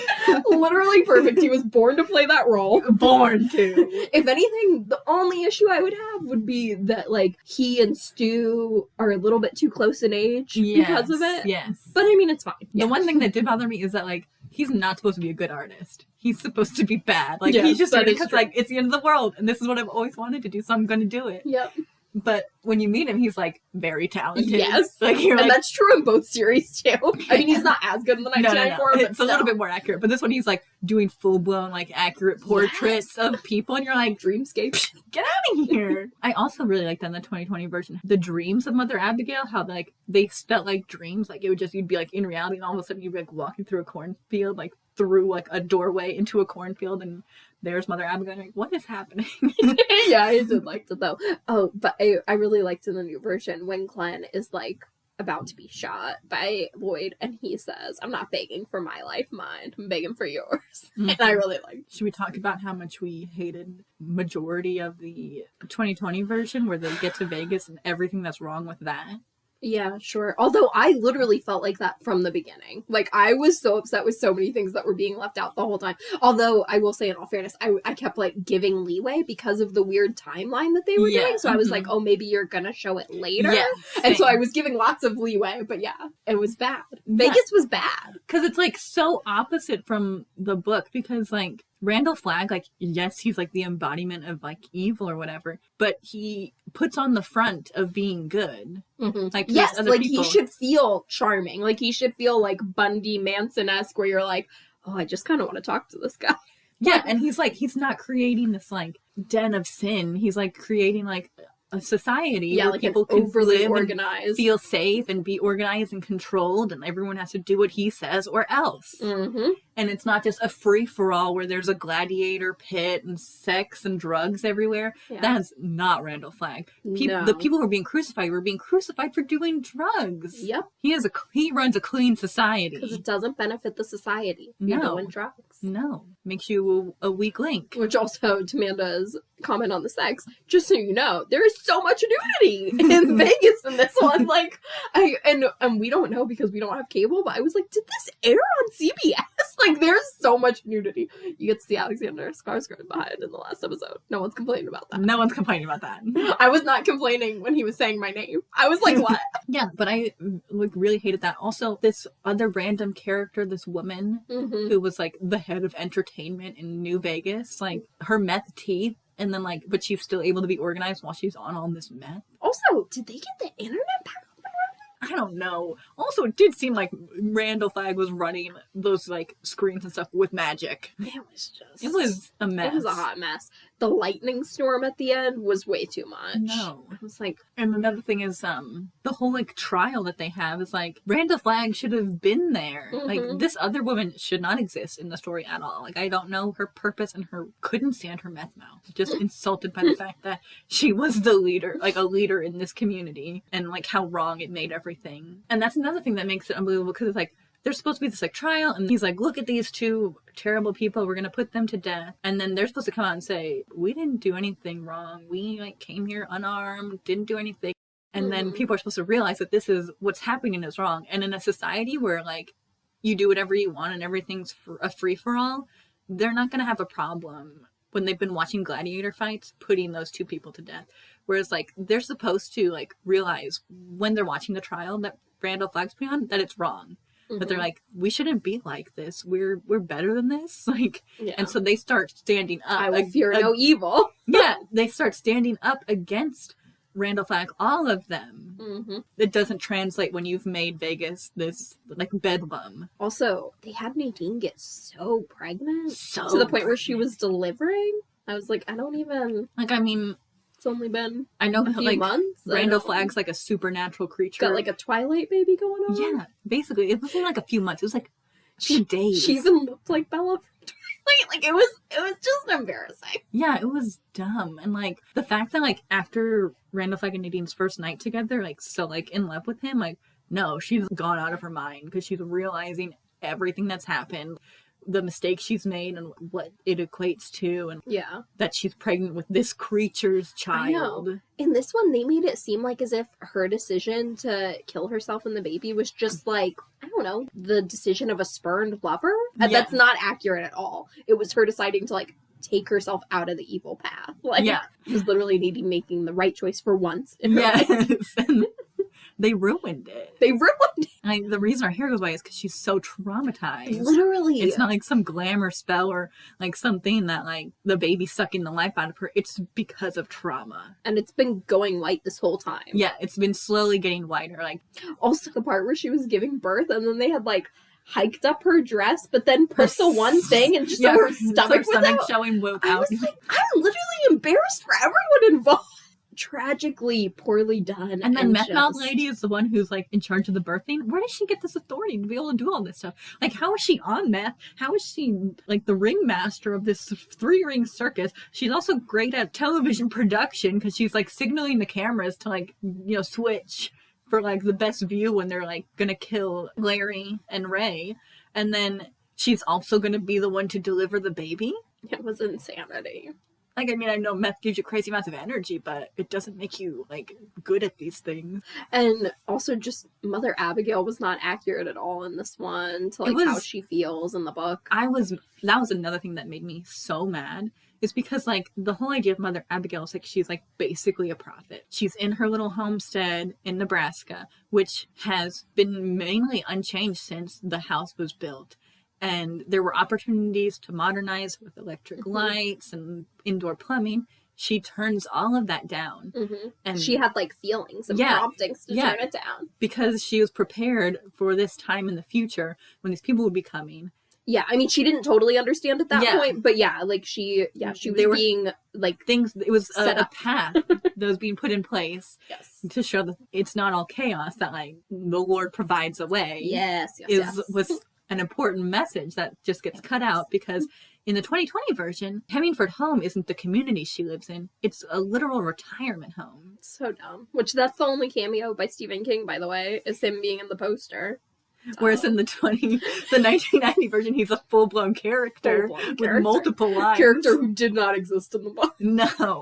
literally perfect. He was born to play that role. Born to. If anything, the only issue I would have would be that, like, he and Stu are a little bit too close in age because of it. Yes. But, I mean, it's fine. The one thing that did bother me is that, like, he's not supposed to be a good artist. He's supposed to be bad. Like, Yes, he's just doing it because, true. like, it's the end of the world, and this is what I've always wanted to do, so I'm going to do it. Yep. But when you meet him, he's, like, very talented. Yes. Like, you're and like, that's true in both series too. I mean, he's not as good in the 1994, but It's still. a little bit more accurate. But this one, he's like doing full blown, like, accurate portraits of people, and you're like, Dreamscape. get out of here. I also really liked that in the 2020 version, the dreams of Mother Abigail, how like they felt like dreams. Like, it would just, you'd be like in reality, and all of a sudden you'd be like walking through a cornfield, like through like a doorway into a cornfield, and there's Mother Abigail, and you're like, what is happening? Yeah, I did like it though. Oh, but I really liked in the new version when Glenn is like about to be shot by Lloyd, and he says, I'm not begging for my life, mine. I'm begging for yours. Mm-hmm. And I really liked. Should we talk about how much we hated majority of the 2020 version, where they get to Vegas and everything that's wrong with that? Yeah, sure. Although I literally felt like that from the beginning. Like, I was so upset with so many things that were being left out the whole time. Although, I will say in all fairness, I kept, like, giving leeway because of the weird timeline that they were doing. So I was like, oh, maybe you're gonna show it later. Yeah, and so I was giving lots of leeway. But yeah, it was bad. Vegas was bad. Because it's, like, so opposite from the book. Because, like, Randall Flagg, like, yes, he's like the embodiment of like evil or whatever, but he puts on the front of being good. Mm-hmm. Like, yes, other like people. he should feel charming. Like he should feel like Bundy Manson-esque, where you're like, oh, I just kind of want to talk to this guy. Yeah, and he's like, he's not creating this like den of sin. He's like creating like a society where like people an can overly live organized, and feel safe and be organized and controlled, and everyone has to do what he says or else. Mm-hmm. And it's not just a free-for-all where there's a gladiator pit and sex and drugs everywhere. Yeah. That's not Randall Flagg. No. The people who are being crucified were being crucified for doing drugs. Yep. He runs a clean society. Because it doesn't benefit the society. You No. go in drugs. No. Makes you a weak link. Which also, to Amanda's comment on the sex, just so you know, there is so much nudity in Vegas in this one. Like, and we don't know because we don't have cable, but I was like, did this air on CBS? Like, there's so much nudity. You get to see Alexander Skarsgård behind in the last episode. No one's complaining about that. No one's complaining about that. I was not complaining when he was saying my name. I was like, what? Yeah, but I like really hated that. Also, this other random character, this woman who was like the head of entertainment in New Vegas, like her meth teeth, and then like, but she's still able to be organized while she's on all this meth. Also, did they get the internet back up and running? I don't know. Also, it did seem like Randall Flagg was running those like screens and stuff with magic. It was a mess. It was a hot mess. The lightning storm at the end was way too much. No. I was like, and another thing is the whole like trial that they have is like Randall Flagg should have been there. Like this other woman should not exist in the story at all. Like I don't know her purpose, and couldn't stand her meth mouth. Just insulted by the fact that she was the leader, like a leader in this community, and like how wrong it made everything. And that's another thing that makes it unbelievable, because it's like there's supposed to be this like trial, and he's like, look at these two terrible people, we're gonna put them to death, and then they're supposed to come out and say, we didn't do anything wrong, we like came here unarmed, didn't do anything. And then people are supposed to realize that this is what's happening is wrong. And in a society where like you do whatever you want and everything's a free-for-all, they're not gonna have a problem when they've been watching gladiator fights putting those two people to death. Whereas like they're supposed to like realize when they're watching the trial that Randall Flagg's putting on that it's wrong. But they're like, we shouldn't be like this. We're better than this. Like, and so they start standing up. I will fear no evil. Yeah, they start standing up against Randall Flagg, all of them. It doesn't translate when you've made Vegas this like bedlam. Also, they had Nadine get so pregnant So to the point where she was delivering. I was like, I don't even like. I mean, it's only been I know a few like months. Randall Flagg's like a supernatural creature. Got like a Twilight baby going on. Yeah, basically, it wasn't like a few months. It was like a few days. She even looked like Bella from Twilight. Like it was just embarrassing. Yeah, it was dumb. And like the fact that like after Randall Flagg and Nadine's first night together, like so like in love with him, like no, she's gone out of her mind because she's realizing everything that's happened, the mistakes she's made and what it equates to, and that she's pregnant with this creature's child. I know. In this one, they made it seem like as if her decision to kill herself and the baby was just like, I don't know, the decision of a spurned lover. And that's not accurate at all. It was her deciding to like take herself out of the evil path. Like, it was literally Nadine making the right choice for once in her life. They ruined it. They ruined it. Like, the reason our hero goes away is because she's so traumatized. Literally. It's not like some glamour spell or like something that like the baby's sucking the life out of her. It's because of trauma. And it's been going white this whole time. Yeah, it's been slowly getting whiter. Like, also the part where she was giving birth and then they had like hiked up her dress, but then put the one thing and just so her stomach was out. Showing without. I was like, I'm literally embarrassed for everyone involved. Tragically poorly done. And then Meth Mouth Lady is the one who's like in charge of the birthing. Where does she get this authority to be able to do all this stuff? Like, how is she on meth? How is she like the ringmaster of this 3-ring circus? She's also great at television production because she's like signaling the cameras to like, you know, switch for like the best view when they're like gonna kill Larry and Ray. And then she's also gonna be the one to deliver the baby. It was insanity. Like, I mean, I know meth gives you crazy amounts of energy, but it doesn't make you, like, good at these things. And also just Mother Abigail was not accurate at all in this one to, like, how she feels in the book. That was another thing that made me so mad. Is because, like, the whole idea of Mother Abigail is, like, she's, like, basically a prophet. She's in her little homestead in Nebraska, which has been mainly unchanged since the house was built. And there were opportunities to modernize with electric lights and indoor plumbing. She turns all of that down. And she had like feelings and promptings to turn it down. Because she was prepared for this time in the future when these people would be coming. Yeah, I mean, she didn't totally understand at that point, but like she was being like things. It was a path that was being put in place to show that it's not all chaos. That like the Lord provides a way. Was an important message that just gets cut out because in the 2020 version, Hemingford Home isn't the community she lives in. It's a literal retirement home. So dumb. Which that's the only cameo by Stephen King, by the way, is him being in the poster. Whereas in the 1990 version, he's a full-blown character with multiple lines. Character who did not exist in the book. No.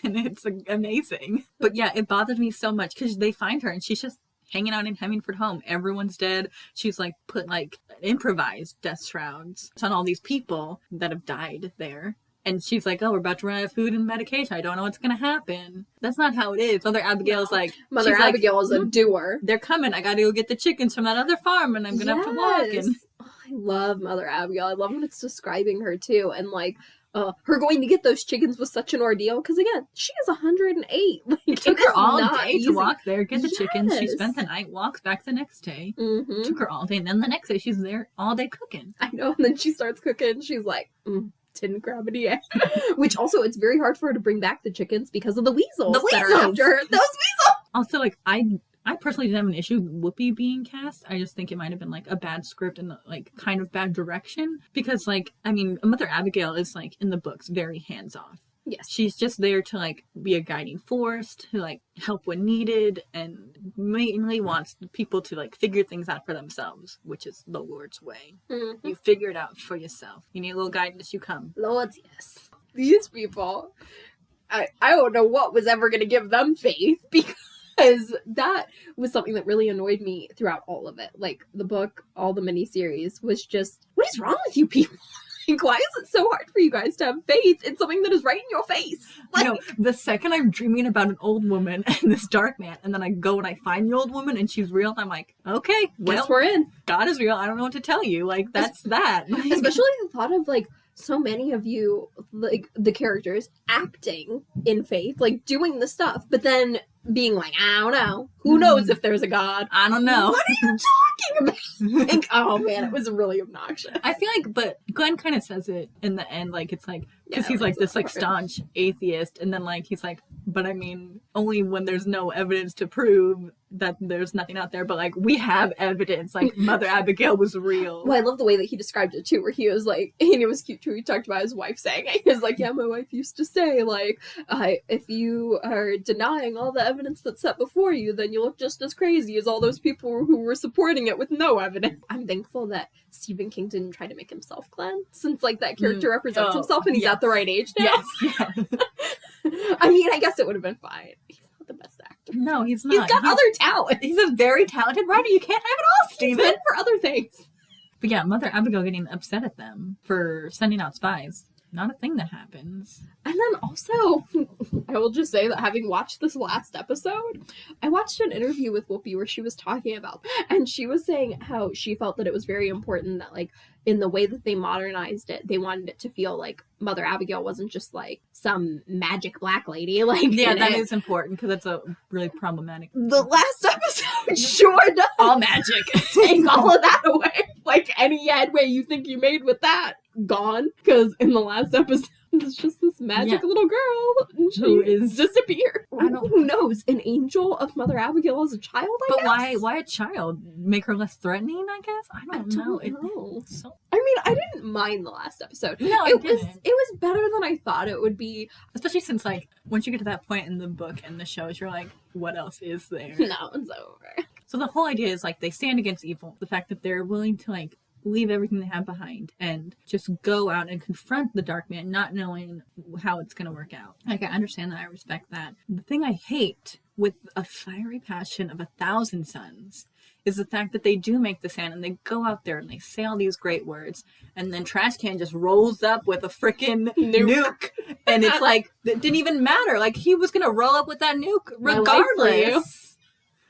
And it's amazing. But yeah, it bothered me so much because they find her and she's just hanging out in Hemingford Home. Everyone's dead. She's like put like improvised death shrouds on all these people that have died there. And she's like, oh, we're about to run out of food and medication. I don't know what's going to happen. That's not how it is. Mother Abigail's like... Mother Abigail is a doer. They're coming. I got to go get the chickens from that other farm and I'm going to have to walk. And I love Mother Abigail. I love when it's describing her too. And like, her going to get those chickens was such an ordeal. Because again, she is 108. Like, it took her all day to walk there, get the chickens. She spent the night, walks back the next day. Took her all day. And then the next day she's there all day cooking. I know. And then she starts cooking. She's like... tin gravity egg. Which also, it's very hard for her to bring back the chickens because of the weasels. That are after her. Those weasels! Also, like, I personally didn't have an issue with Whoopi being cast. I just think it might have been, like, a bad script and, like, kind of bad direction. Because, like, I mean, Mother Abigail is, like, in the books, very hands-off. Yes. She's just there to, like, be a guiding force, to, like, help when needed, and mainly wants people to, like, figure things out for themselves, which is the Lord's way. You figure it out for yourself. You need a little guidance, you come. Lord's, yes. These people, I don't know what was ever going to give them faith, because that was something that really annoyed me throughout all of it. Like, the book, all the miniseries, was just, what is wrong with you people? Like, why is it so hard for you guys to have faith in something that is right in your face? Like, you know, the second I'm dreaming about an old woman and this dark man, and then I go and I find the old woman and she's real, I'm like, okay, well, guess we're in. God is real. I don't know what to tell you. Like, that's that. Especially the thought of, like, so many of you, like, the characters acting in faith, like, doing the stuff, but then being like, I don't know. Who knows if there's a God? I don't know. What are you talking about? Like, oh, man, it was really obnoxious. I feel like, but Glenn kind of says it in the end, like, it's like, because he's like this, like, staunch atheist, and then, like, he's like, but I mean, only when there's no evidence to prove that there's nothing out there, but, like, we have evidence, like, Mother Abigail was real. Well, I love the way that he described it, too, where he was like, and it was cute, too, he talked about his wife saying it. He was like, yeah, my wife used to say, like, if you are denying all the evidence that's set before you, then you look just as crazy as all those people who were supporting it with no evidence. I'm thankful that Stephen King didn't try to make himself Glenn, since, like, that character represents himself and he's at the right age now. Yes. I mean, I guess it would have been fine. He's not the best actor. No, he's not. He's got other talent. He's a very talented writer. You can't have it all, Stephen. He's meant for other things. But yeah, Mother Abigail getting upset at them for sending out spies. not a thing that happens. And then also, I will just say that having watched this last episode, I watched an interview with Whoopi where she was talking about, and she was saying how she felt that it was very important that, like, in the way that they modernized it, they wanted it to feel like Mother Abigail wasn't just, like, some magic black lady. Like, yeah, that is important, because that's a really problematic... The last episode sure does. All magic. Take all of that away. Like, any headway you think you made with that, gone. Because in the last episode, it's just this magic little girl, and Who she is disappeared. Who knows? An angel of Mother Abigail as a child, I guess? Why a child? Make her less threatening, I guess? I don't know. I mean, I didn't mind the last episode. No, it was better than I thought it would be. Especially since, like, once you get to that point in the book and the shows, you're like, what else is there? No, it's over. So the whole idea is, like, they stand against evil. The fact that they're willing to, like, leave everything they have behind and just go out and confront the dark man, not knowing how it's going to work out. Like, I understand that. I respect that. The thing I hate with a fiery passion of 1,000 suns is the fact that they do make the stand and they go out there and they say all these great words, and then Trash Can just rolls up with a freaking nuke. And it's like, it didn't even matter. Like, he was going to roll up with that nuke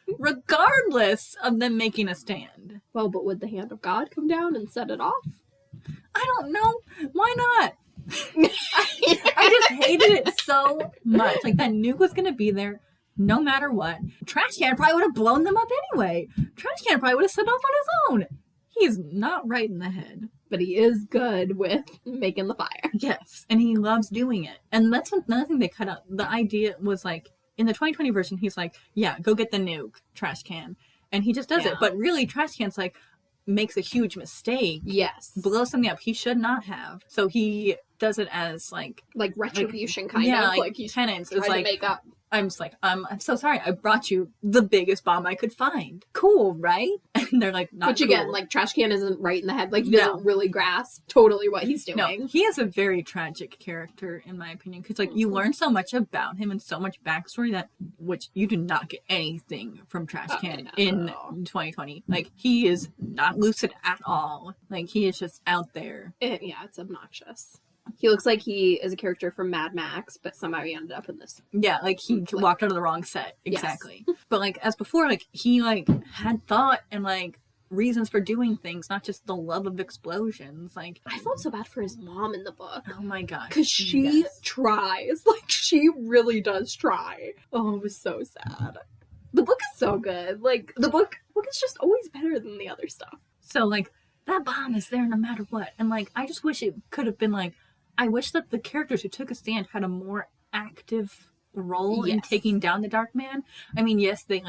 regardless of them making a stand. Well, but would the hand of God come down and set it off? I don't know. Why not? I just hated it so much. Like, that nuke was going to be there no matter what. Trash Can probably would have blown them up anyway. Trash Can probably would have set off on his own. He's not right in the head. But he is good with making the fire. Yes, and he loves doing it. And that's another thing they cut out. The idea was, like, in the 2020 version, he's like, yeah, go get the nuke, Trash Can. And he just does it. But really, Trash Can's like, makes a huge mistake. Yes. Blows something up he should not have. So he does it as, like retribution, kind of. Like he's penance. trying to make up. I'm just like, I'm so sorry. I brought you the biggest bomb I could find. Cool, right? And they're like, not Which cool. again, like, Trash Can isn't right in the head. Like, he doesn't really grasp totally what he's doing. No, he is a very tragic character, in my opinion. Because, like, you learn so much about him and so much backstory that, which you do not get anything from Trash Can in 2020. Like, he is not lucid at all. Like, he is just out there. It's obnoxious. He looks like he is a character from Mad Max, but somehow he ended up in this. Yeah, like, he walked out of the wrong set. Exactly. Yes. But, like, as before, like, he, like, had thought and, like, reasons for doing things, not just the love of explosions. Like, I felt so bad for his mom in the book. Oh my god. Because she tries. Like, she really does try. Oh, it was so sad. The book is so good. Like, the book is just always better than the other stuff. So, like, that bomb is there no matter what. And, like, I just wish it could have been, like, I wish that the characters who took a stand had a more active role in taking down the Dark Man. I mean, yes, they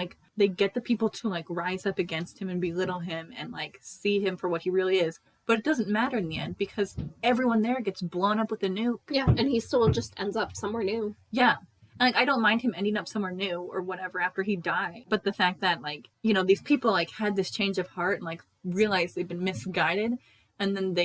get the people to, like, rise up against him and belittle him and, like, see him for what he really is. But it doesn't matter in the end because everyone there gets blown up with a nuke. Yeah, and he still just ends up somewhere new. Yeah. And, like, I don't mind him ending up somewhere new or whatever after he died. But the fact that, like, you know, these people, like, had this change of heart and, like, realized they've been misguided. And then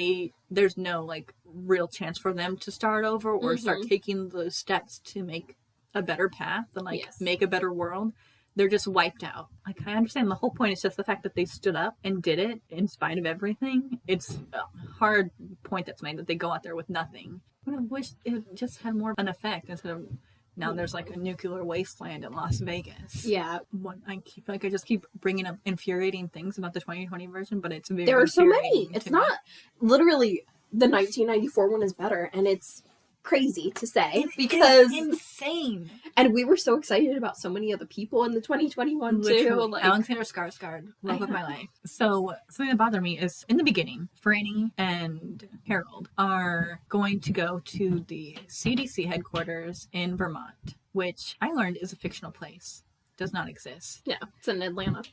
there's no, like, real chance for them to start over or start taking those steps to make a better path and, like, make a better world. They're just wiped out. Like, I understand the whole point is just the fact that they stood up and did it in spite of everything. It's a hard point that's made that they go out there with nothing. But I wish it just had more of an effect instead of now there's, like, a nuclear wasteland in Las Vegas. Yeah. I just keep bringing up infuriating things about the 2020 version, but it's very There are so many. It's not literally the 1994 one is better, and it's crazy to say because it's insane. And we were so excited about so many of the people in the 2021 too. Like, Alexander Skarsgård, love of my life. So something that bothered me is in the beginning, Franny and Harold are going to go to the CDC headquarters in Vermont, which I learned is a fictional place. Does not exist. Yeah, it's in Atlanta.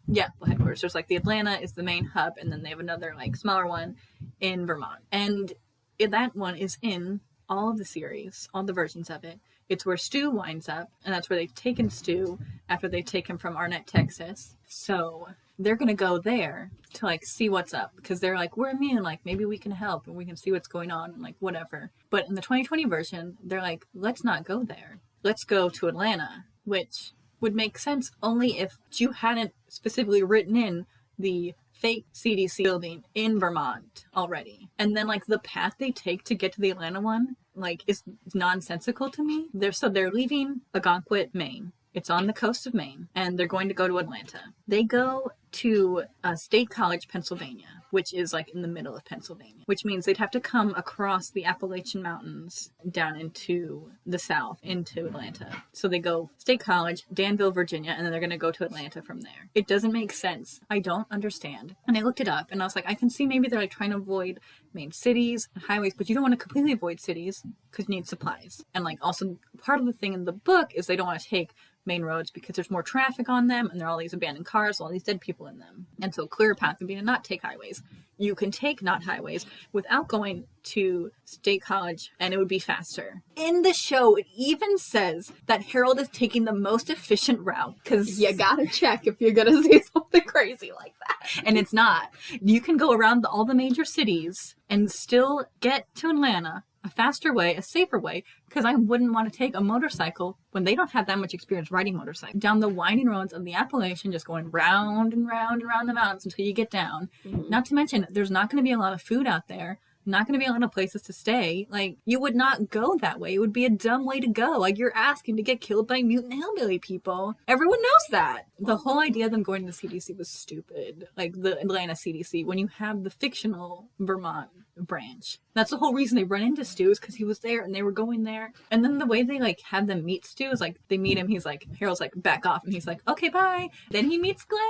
Yeah, headquarters. There's, like, the Atlanta is the main hub, and then they have another, like, smaller one in Vermont. And that one is in all of the series, all the versions of it. It's where Stu winds up, and that's where they've taken Stu after they take him from Arnett, Texas. So they're going to go there to, like, see what's up, because they're like, we're immune, like, maybe we can help, and we can see what's going on, and, like, whatever. But in the 2020 version, they're like, let's not go there. Let's go to Atlanta, which would make sense only if you hadn't specifically written in the fake CDC building in Vermont already. And then like the path they take to get to the Atlanta one, like, is nonsensical to me. They're leaving Algonquin, Maine. It's on the coast of Maine, and they're going to go to Atlanta. They go to State College, Pennsylvania, which is like in the middle of Pennsylvania, which means they'd have to come across the Appalachian Mountains down into the south, into Atlanta. So they go State College, Danville, Virginia, and then they're going to go to Atlanta from there. It doesn't make sense. I don't understand. And I looked it up, and I was like, I can see maybe they're like trying to avoid main cities and highways, but you don't want to completely avoid cities because you need supplies. And like also part of the thing in the book is they don't want to take main roads because there's more traffic on them, and there are all these abandoned cars, all these dead people in them. And so a clear path would be to not take highways. You can take not highways without going to State College, and it would be faster. In the show, it even says that Harold is taking the most efficient route because you gotta check if you're gonna see something crazy like that. And it's not. You can go around all the major cities and still get to Atlanta a faster way, a safer way, because I wouldn't want to take a motorcycle when they don't have that much experience riding motorcycles down the winding roads of the Appalachian, just going round and round and round the mountains until you get down. Mm-hmm. Not to mention, there's not going to be a lot of food out there. Not going to be a lot of places to stay. Like, you would not go that way. It would be a dumb way to go. Like, you're asking to get killed by mutant hillbilly people. Everyone knows that. The whole idea of them going to the CDC was stupid. Like, the Atlanta CDC, when you have the fictional Vermont branch. That's the whole reason they run into Stu, is because he was there and they were going there. And then the way they, like, have them meet Stu is, like, they meet him, he's like, Harold's like, back off. And he's like, okay, bye. Then he meets Glenn.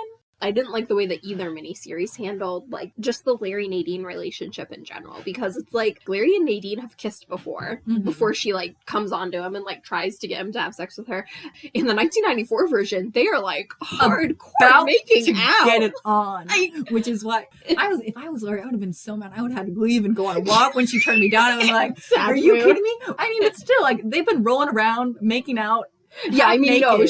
I didn't like the way that either miniseries handled, like, just the Larry-Nadine relationship in general, because it's like, Larry and Nadine have kissed before she, like, comes onto him and, like, tries to get him to have sex with her. In the 1994 version, they are, like, hardcore making out. Get it on. Which is why, if I was Larry, I would have been so mad. I would have had to leave and go on a walk when she turned me down. I was like, are you kidding me? I mean, it's still, like, they've been rolling around, making out. Yeah, I mean, no,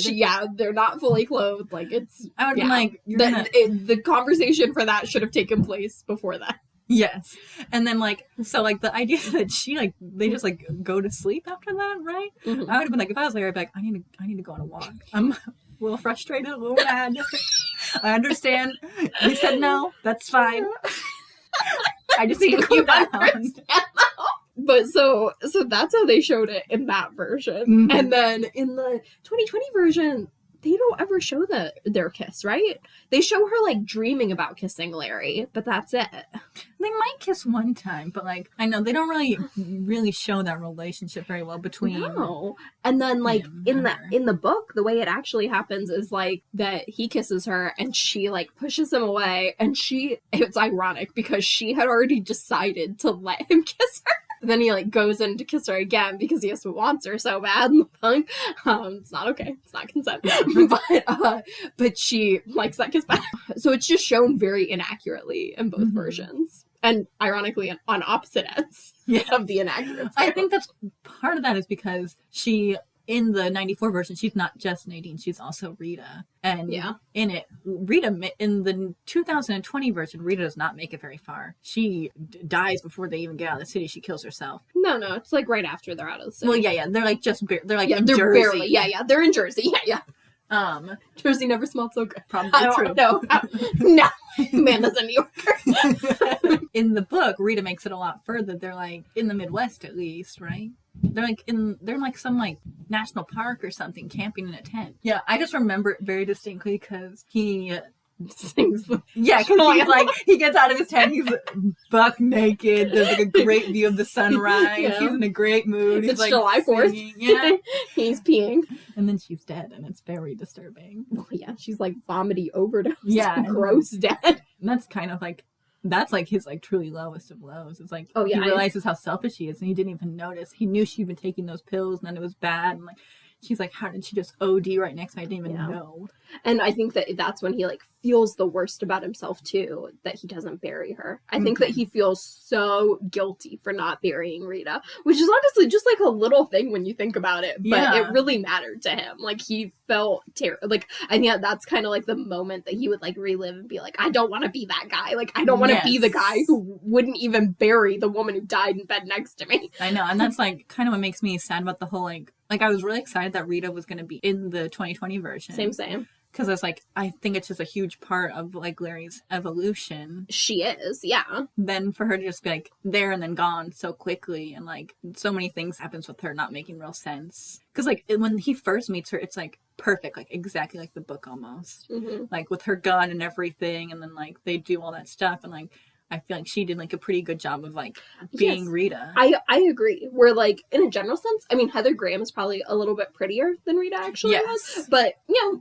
they're not fully clothed. Like, it's... I would be like... The conversation for that should have taken place before that. Yes. And then, like, so, like, the idea that she, like, they just, like, go to sleep after that, right? Mm-hmm. I would have been like, if I was Larry, I'd be like, I need to go on a walk. I'm a little frustrated, a little mad. I understand. You said no. That's fine. I just need to cool down. But so that's how they showed it in that version. Mm-hmm. And then in the 2020 version, they don't ever show their kiss, right? They show her, like, dreaming about kissing Larry, but that's it. They might kiss one time, but, like, I know they don't really show that relationship very well between. No. And then, like, in the book, the way it actually happens is, like, that he kisses her and she, like, pushes him away, and it's ironic because she had already decided to let him kiss her. Then he, like, goes in to kiss her again because he just wants her so bad in the book. It's not okay. It's not consent. But she likes that kiss back. So it's just shown very inaccurately in both versions. And ironically, on opposite ends of the inaccuracy. I think that's part of that is because she... In the 94 version, she's not just Nadine, she's also Rita. And in it, in the 2020 version, Rita does not make it very far. She dies before they even get out of the city. She kills herself. No, it's like right after they're out of the city. Well, yeah. They're like in they're Jersey. Barely, they're in Jersey. Jersey never smelled so good. Probably true. No, Amanda's a New Yorker. In the book, Rita makes it a lot further. They're like in the Midwest, at least, right? They're in some like national park or something, camping in a tent. Yeah, I just remember it very distinctly because he sings. Because he's like, he gets out of his tent, he's buck naked. There's like a great view of the sunrise. Yeah. He's in a great mood. He's it's like July 4th. Yeah, he's peeing, and then she's dead, and it's very disturbing. Well, yeah, she's like vomity overdose. Yeah, gross dead. And that's kind of like. That's like his like truly lowest of lows. It's like he realizes how selfish he is, and he didn't even notice. He knew she'd been taking those pills, and then it was bad. And like she's like, how did she just OD right next to me? I didn't even know. And I think that's when he like feels the worst about himself too, that he doesn't bury her. I think that he feels so guilty for not burying Rita, which is honestly just like a little thing when you think about it, but it really mattered to him. Like he felt like I think that's kind of like the moment that he would like relive and be like, I don't want to be that guy. Like I don't want to be the guy who wouldn't even bury the woman who died in bed next to me. I know, and that's like kind of what makes me sad about the whole like I was really excited that Rita was going to be in the 2020 version. Same. Because it's like, I think it's just a huge part of like Larry's evolution. She is, yeah. Then for her to just be like there and then gone so quickly, and like so many things happens with her not making real sense. Because like when he first meets her, it's like perfect, like exactly like the book almost. Mm-hmm. Like with her gun and everything, and then like they do all that stuff, and like I feel like she did like a pretty good job of like being Rita. I agree. Where like in a general sense, I mean Heather Graham is probably a little bit prettier than Rita actually was, but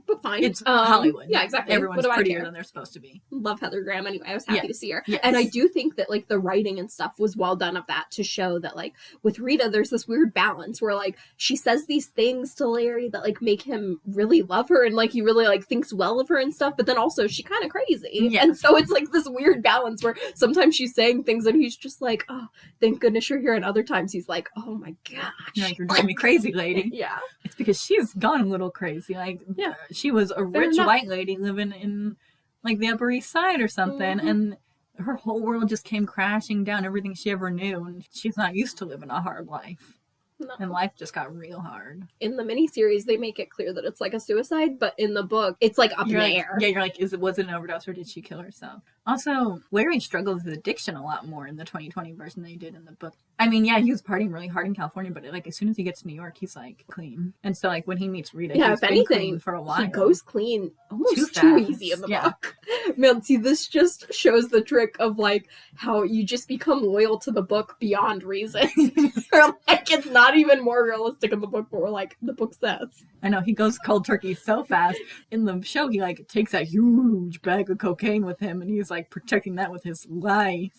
but fine. It's Hollywood. Yeah, exactly. Everyone's prettier than they're supposed to be. Love Heather Graham anyway. I was happy to see her, yes. and I do think that like the writing and stuff was well done of that to show that like with Rita, there's this weird balance where like she says these things to Larry that like make him really love her, and like he really like thinks well of her and stuff, but then also she kind of crazy, and so it's like this weird balance where sometimes she's saying things and he's just like, oh, thank goodness you're here, and other times he's like, oh my gosh, you're like, you're driving me crazy, lady. Yeah, it's because she's gone a little crazy. Like, she was a rich white lady living in like the Upper East Side or something, and her whole world just came crashing down, everything she ever knew, and she's not used to living a hard life. No. And life just got real hard. In the miniseries, they make it clear that it's like a suicide, but in the book, it's like up in the air. Yeah, you're like, was it an overdose or did she kill herself? Also, Larry struggled with addiction a lot more in the 2020 version than he did in the book. I mean, yeah, he was partying really hard in California, but like as soon as he gets to New York, he's like clean. And so like when he meets Rita, he's if been anything, clean for a while. He goes clean almost too easy in the book. Man, see, this just shows the trick of like how you just become loyal to the book beyond reason. Or like it's not even more realistic in the book, but we're like, the book says. I know, he goes cold turkey so fast. In the show, he like takes that huge bag of cocaine with him, and he's like protecting that with his life.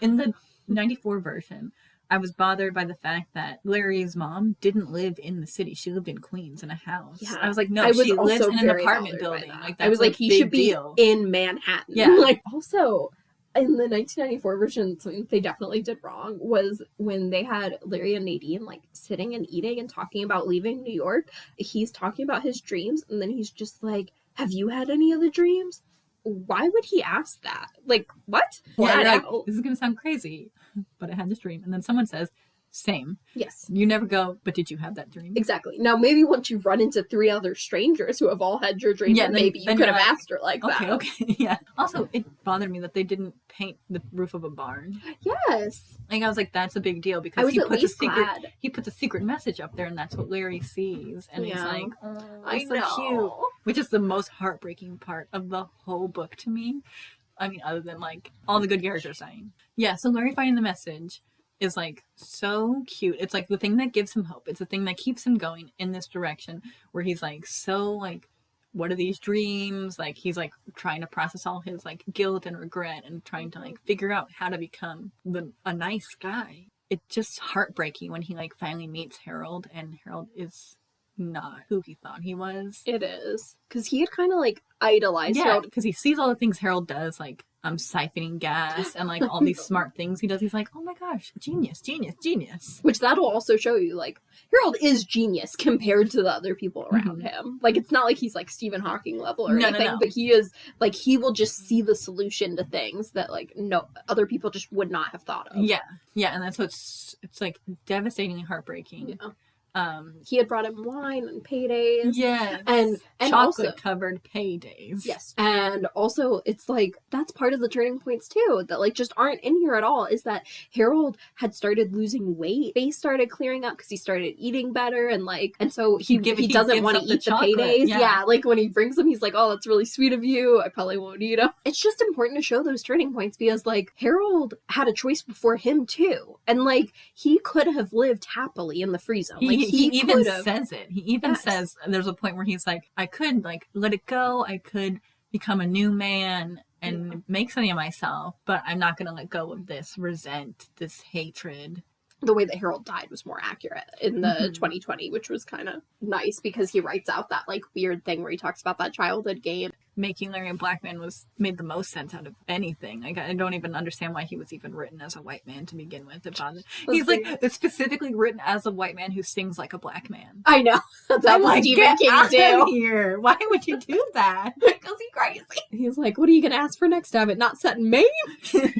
In the 94 version, I was bothered by the fact that Larry's mom didn't live in the city. She lived in Queens in a house. Yeah. I was like, no, she lives in an apartment building. Like, that's I was like, he should be in Manhattan. Yeah. Like, also, in the 1994 version, something they definitely did wrong was when they had Larry and Nadine like sitting and eating and talking about leaving New York. He's talking about his dreams, and then he's just like, have you had any of the dreams? Why would he ask that? Like, what? Yeah, like, this is going to sound crazy, but I had this dream. And then someone says, same. Yes. You never go, but did you have that dream? Exactly. Now, maybe once you've run into 3 other strangers who have all had your dream, maybe you could have asked her like that. Okay, yeah. Also, it bothered me that they didn't paint the roof of a barn. Yes. Like, I was like, that's a big deal because he puts a secret message up there, and that's what Larry sees. And he's like, oh, I know. So cute. Which is the most heartbreaking part of the whole book to me. I mean, other than like all the good characters dying. Yeah, so Larry finding the message is like so cute. It's like the thing that gives him hope. It's the thing that keeps him going in this direction where he's like so like, what are these dreams? Like he's like trying to process all his like guilt and regret and trying to like figure out how to become a nice guy. It's just heartbreaking when he like finally meets Harold, and Harold is not who he thought he was. It is. Because he had kind of like idolized Harold. Because he sees all the things Harold does, like siphoning gas and like all these smart things he does. He's like, oh my gosh, genius. Which that'll also show you like Harold is genius compared to the other people around him. Like it's not like he's like Stephen Hawking level or anything, but he is like he will just see the solution to things that like no other people just would not have thought of. Yeah, and that's what's it's like devastatingly heartbreaking. Yeah. He had brought him wine and paydays. Yes. And chocolate covered paydays. Yes. And also it's like that's part of the turning points too that like just aren't in here at all is that Harold had started losing weight. Face started clearing up because he started eating better and like and so he doesn't want to eat the paydays. Yeah. Like when he brings them he's like, oh, that's really sweet of you. I probably won't eat them. It's just important to show those turning points because like Harold had a choice before him too. And like he could have lived happily in the free zone. He even says it. He even says, there's a point where he's like, I could like let it go. I could become a new man and make something of myself, but I'm not going to let go of this this hatred. The way that Harold died was more accurate in the 2020, which was kind of nice because he writes out that like weird thing where he talks about that childhood game. Making Larry a black man made the most sense out of anything. Like I don't even understand why he was even written as a white man to begin with. He's like it's specifically written as a white man who sings like a black man. I know. That's how Stephen King do. Here. Why would you do that? Because he's crazy. He's like, what are you going to ask for next time? It not set in Maine? Maine's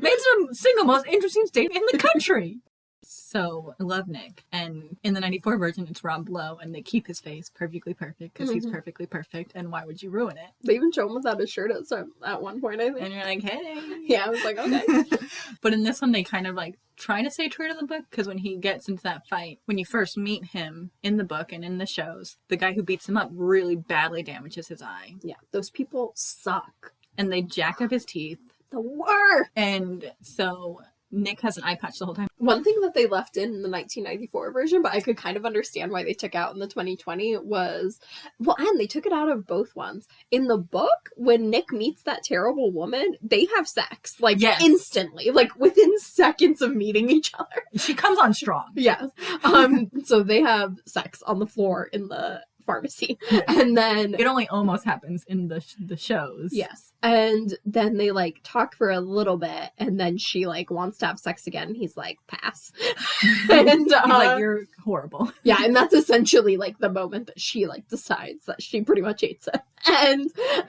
the single most interesting state in the country. So I love Nick. And in the 94 version, it's Rob Lowe, and they keep his face perfectly perfect because he's perfectly perfect. And why would you ruin it? They even show him without his shirt at one point, I think. And you're like, hey. Yeah, I was like, okay. But in this one, they kind of like try to stay true to the book, because when he gets into that fight, when you first meet him in the book and in the shows, the guy who beats him up really badly damages his eye. Yeah, those people suck. And they jack up his teeth. The worst. And so Nick has an eye patch the whole time. One thing that they left in the 1994 version, but I could kind of understand why they took out in the 2020 was, well, and they took it out of both ones. In the book, when Nick meets that terrible woman, they have sex, like, instantly, like, within seconds of meeting each other. She comes on strong. Yes. So they have sex on the floor in the pharmacy, and then it only almost happens in the shows. Yes. And then they like talk for a little bit, and then she like wants to have sex again, and he's like, pass. And he's like, you're horrible. Yeah, and that's essentially like the moment that she like decides that she pretty much hates it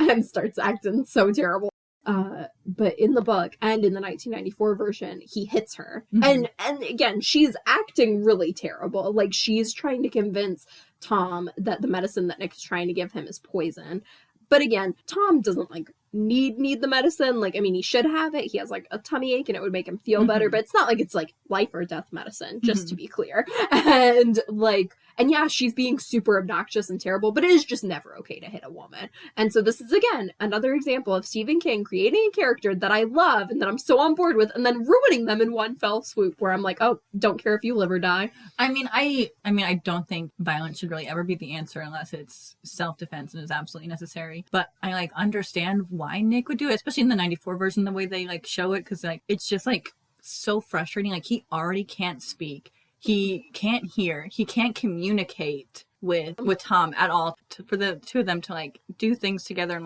and starts acting so terrible. But in the book and in the 1994 version, he hits her. And again, she's acting really terrible. Like, she's trying to convince Tom that the medicine that Nick is trying to give him is poison. But again, Tom doesn't like need the medicine. Like, I mean, he should have it. He has like a tummy ache and it would make him feel better, but it's not like it's like life or death medicine, just to be clear. And like, and yeah, she's being super obnoxious and terrible, but it is just never okay to hit a woman. And so this is, again, another example of Stephen King creating a character that I love and that I'm so on board with, and then ruining them in one fell swoop, where I'm like, oh, don't care if you live or die. I mean, I don't think violence should really ever be the answer unless it's self-defense and is absolutely necessary. But I like understand why Nick would do it, especially in the 94 version, the way they like show it, because like it's just like so frustrating. Like, he already can't speak. He can't hear. He can't communicate with Tom at all. For the two of them to like do things together,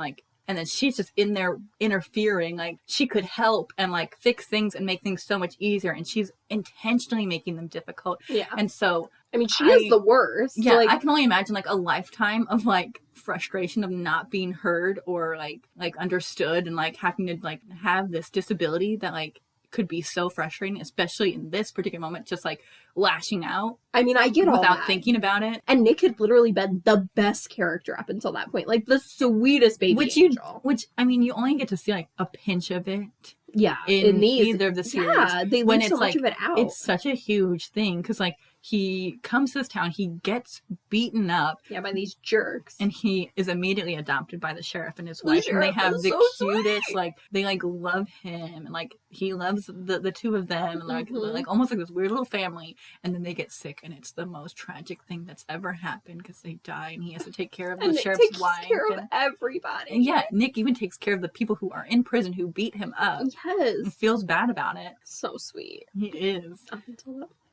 and then she's just in there interfering. Like, she could help and like fix things and make things so much easier, and she's intentionally making them difficult. Yeah. And so, I mean, she is the worst. Yeah, like, I can only imagine like a lifetime of like frustration of not being heard or like understood, and like having to like have this disability that like could be so frustrating, especially in this particular moment, just like lashing out. I mean, I get all without that. Thinking about it. And Nick had literally been the best character up until that point, like the sweetest baby angel. Which I mean, you only get to see like a pinch of it. Yeah, in either of the series. Yeah, they leave so much of it out. It's such a huge thing because like he comes to this town, he gets beaten up. Yeah, by these jerks. And he is immediately adopted by the sheriff and his wife. And they have the cutest, like, they like love him. And like, he loves the two of them. And like almost like this weird little family. And then they get sick. And it's the most tragic thing that's ever happened because they die. And he has to take care of the sheriff's wife. He takes care of everybody. And yeah, Nick even takes care of the people who are in prison who beat him up. Yes. And feels bad about it. So sweet. He is.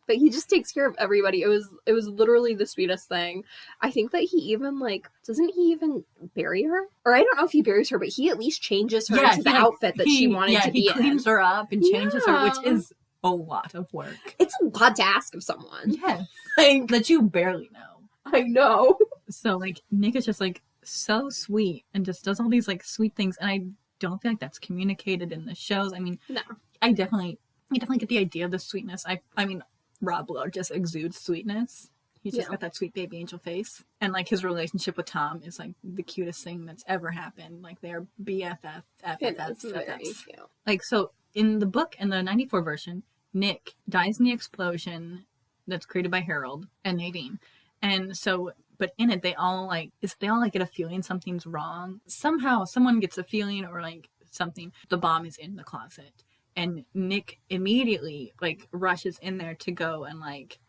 But he just takes care of everybody. It was literally the sweetest thing. I think that he even like, doesn't he even bury her? Or I don't know if he buries her, but he at least changes her into the outfit that she wanted to be in. He cleans her up and changes her, which is a lot of work. It's a lot to ask of someone. Yes. Like, that you barely know. I know. So like, Nick is just like so sweet and just does all these like sweet things. And I don't feel like that's communicated in the shows. I mean, no. I definitely get the idea of the sweetness. I mean, Rob Lowe just exudes sweetness. He's just got that sweet baby angel face. And like his relationship with Tom is like the cutest thing that's ever happened. Like they're BFF, FFs. Like, so in the book, in the 94 version, Nick dies in the explosion that's created by Harold and Nadine. And so, but in it, they all get a feeling something's wrong. Somehow someone gets a feeling or like something, the bomb is in the closet. And Nick immediately like rushes in there to go and like,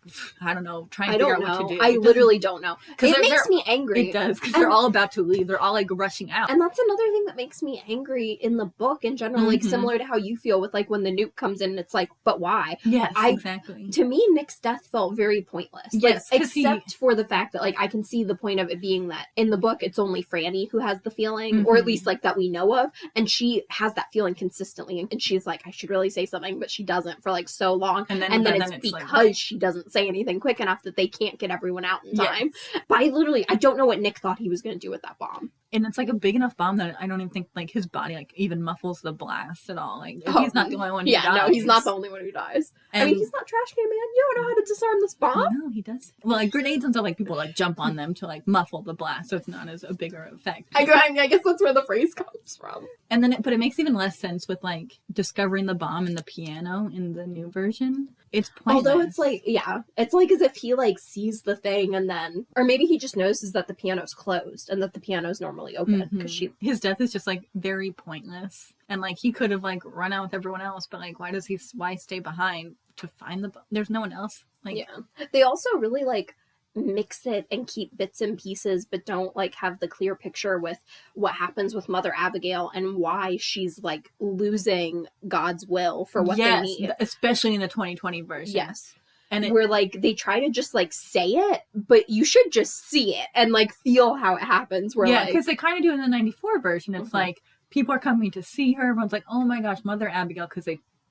I don't know, try and figure out what to do. I literally don't know. It makes me angry. It does, because they're all about to leave. They're all like rushing out. And that's another thing that makes me angry in the book in general, like similar to how you feel with like when the nuke comes in, it's like, but why? Yes, exactly. To me, Nick's death felt very pointless. Yes, like, except for the fact that like I can see the point of it being that in the book it's only Franny who has the feeling, or at least like that we know of, and she has that feeling consistently, and she's like, I should really say something, but she doesn't for like so long, and then it's because like, she doesn't say anything quick enough that they can't get everyone out in time. Yes. But I don't know what Nick thought he was going to do with that bomb. And it's like a big enough bomb that I don't even think like his body like even muffles the blast at all. Like he's not the only one who dies. No, he's not the only one who dies. And, I mean, he's not trash can man. You don't know how to disarm this bomb. No, he does. Well, like grenades and stuff, like people like jump on them to like muffle the blast, so it's not as a bigger effect. I guess that's where the phrase comes from. And then, but it makes even less sense with like discovering the bomb in the piano in the new version. It's pointless. Although it's like, yeah, it's like as if he like sees the thing and then, or maybe he just notices that the piano's closed and that the piano's normally open because his death is just like very pointless. And like he could have like run out with everyone else, but like why stay behind to find there's no one else. Like, yeah, they also really like mix it and keep bits and pieces, but don't like have the clear picture with what happens with Mother Abigail and why she's like losing God's will for what they need, especially in the 2020 version. Yes. And where like they try to just like say it, but you should just see it and like feel how it happens. Where because they kind of do in the 94 version. It's like people are coming to see her. Everyone's like, oh my gosh, Mother Abigail, because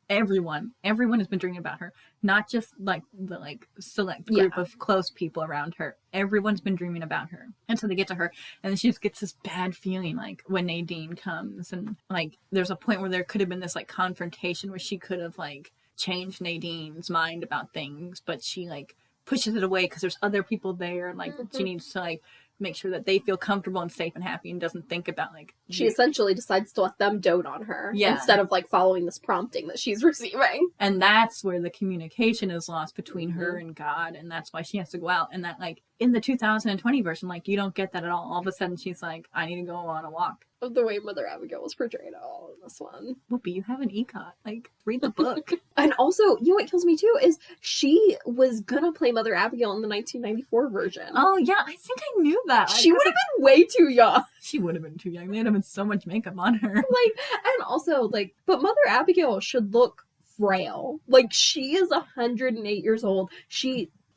everyone has been dreaming about her, not just like the like select group of close people around her. Everyone's been dreaming about her, and so they get to her, and then she just gets this bad feeling like when Nadine comes, and like there's a point where there could have been this like confrontation where she could have like changed Nadine's mind about things, but she like pushes it away because there's other people there, and like she needs to like make sure that they feel comfortable and safe and happy and doesn't think about like she essentially decides to let them dote on her instead of like following this prompting that she's receiving. And that's where the communication is lost between her and God, and that's why she has to go out. And that like in the 2020 version, like you don't get that at all. All of a sudden she's like, I need to go on a walk. Of the way Mother Abigail was portrayed all in this one. Whoopi, you have an ECOT. Like, read the book. And also, you know what kills me too is she was gonna play Mother Abigail in the 1994 version. Oh yeah, I think I knew that. She would have been way too young. She would have been too young. There would have been so much makeup on her. Like, and also like, but Mother Abigail should look frail. Like she is 108 years old.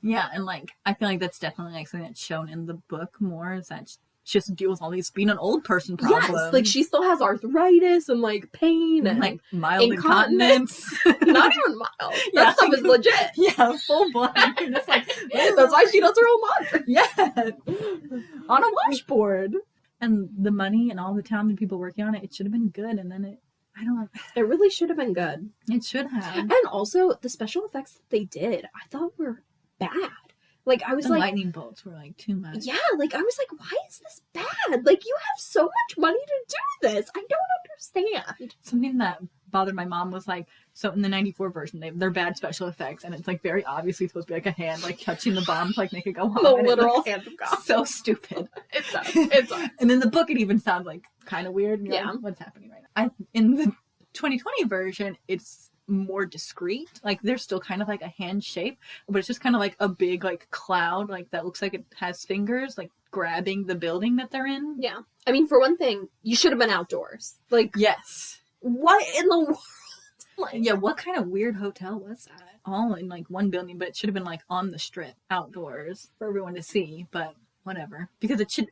Yeah, and like I feel like that's definitely like something that's shown in the book more, is that she has to deal with all these being an old person problems. Yes, like she still has arthritis and like pain and like mild incontinence. Not even mild. That stuff is legit. Yeah, full blown. Just like that's why she does her own laundry. Yeah, on a washboard. And the money and all the talented people working on it should have been good. And then it really should have been good. It should have. And also the special effects that they did, I thought were bad. Like, I was the like... lightning bolts were, like, too much. Yeah, like, I was like, why is this bad? Like, you have so much money to do this. I don't understand. Something that bothered my mom was, like, so in the 94 version, they're bad special effects, and it's, like, very obviously supposed to be, like, a hand, like, touching the bomb to, like, make it go off. The literal hand of God. So stupid. It does. And in the book, it even sounds, like, kind of weird. And you're like, what's happening right now? In the 2020 version, it's more discreet. Like there's still kind of like a hand shape, but it's just kind of like a big like cloud like that looks like it has fingers like grabbing the building that they're in. Yeah, I mean, for one thing, you should have been outdoors. Like, yes, what in the world? Like, yeah, what kind of weird hotel was that? All in like one building, but it should have been like on the strip outdoors for everyone to see. But whatever, because it should.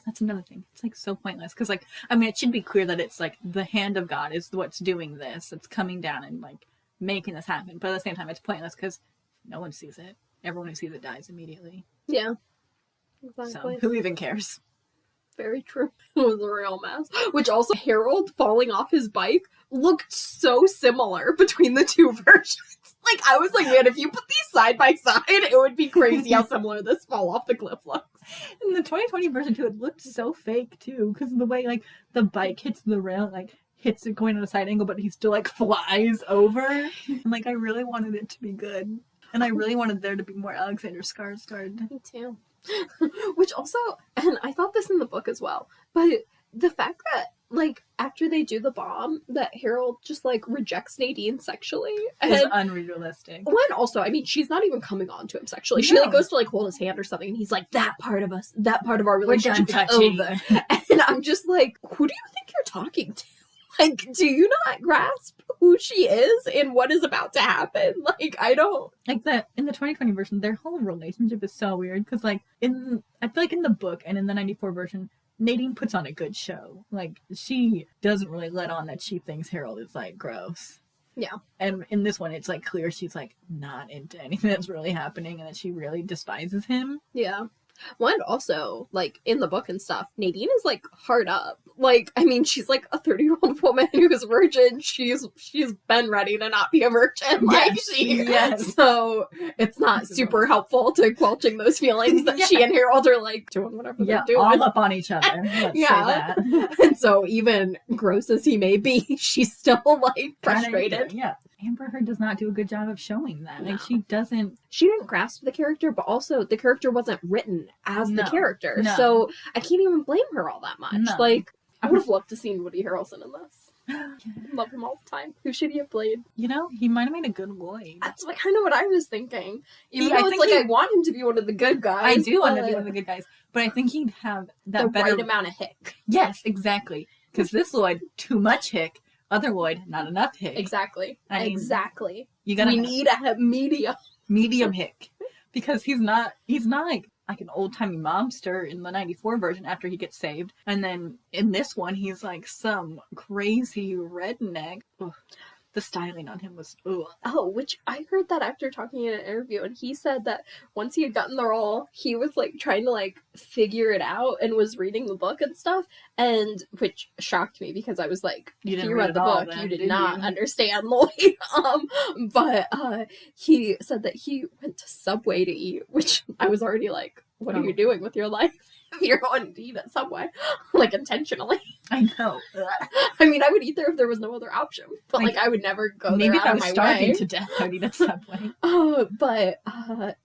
That's another thing. It's like so pointless because like I mean it should be clear that it's like the hand of God is what's doing this. It's coming down and like making this happen. But at the same time, it's pointless because no one sees it. Everyone who sees it dies immediately. Yeah, exactly. So who even cares? Very true. It was a real mess. Which also Harold falling off his bike looked so similar between the two versions. Like I was like, man, if you put these side by side, it would be crazy how similar this fall off the cliff looks. In the 2020 version too, it looked so fake too, because the way like the bike hits the rail, like hits it going on a side angle, but he still like flies over. And like I really wanted it to be good, and I really wanted there to be more Alexander Skarsgård. Me too. Which also, and I thought this in the book as well, but the fact that like after they do the bomb, that Harold just like rejects Nadine sexually is unrealistic. Well, and also, I mean, she's not even coming on to him sexually. She like goes to like hold his hand or something, and he's like, "That part of us, that part of our relationship is over." And I'm just like, who do you think you're talking to? Like, do you not grasp who she is and what is about to happen? Like, I don't like that in the 2020 version. Their whole relationship is so weird because like I feel like in the book and in the 94 version, Nadine puts on a good show. Like, she doesn't really let on that she thinks Harold is, like, gross. Yeah. And in this one, it's, like, clear she's, like, not into anything that's really happening and that she really despises him. Yeah. One also, like, in the book and stuff, Nadine is, like, hard up. Like, I mean, she's, like, a 30-year-old woman who's virgin. She's been ready to not be a virgin. Like, yes. So, it's not super helpful to quelching those feelings that she and Harold are, like, doing whatever they're doing. all up on each other. Let's say that. And so, even gross as he may be, she's still, like, frustrated. Yeah. Amber Heard does not do a good job of showing that. No. Like, she didn't grasp the character, but also the character wasn't written as the character. No. So I can't even blame her all that much. No. Like, I would have loved to see Woody Harrelson in this. Love him all the time. Who should he have played? You know, he might have made a good Lloyd. That's kind of what I was thinking. Even Yeah, though it's like I want him to be one of the good guys. I do want him to be one of the good guys, but I think he'd have that the better... right amount of hick. Yes, exactly. Because this Lloyd, too much hick. Other Lloyd, not enough hick. Exactly. I mean, exactly. You gotta we need a medium hick, because he's not like an old timey mobster in the '94 version after he gets saved, and then in this one he's like some crazy redneck. Ugh. The styling on him was ugh. Oh, which I heard that actor talking in an interview, and he said that once he had gotten the role, he was like trying to like figure it out and was reading the book and stuff, and which shocked me because I was like, if you read the book, you did not understand Lloyd. But he said that he went to Subway to eat, which I was already like, what are you doing with your life? If you're going to eat at Subway, like intentionally. I know. I mean, I would eat there if there was no other option, but like I would never go maybe there if out I of was my starving way. to death, I'd eat at Subway. But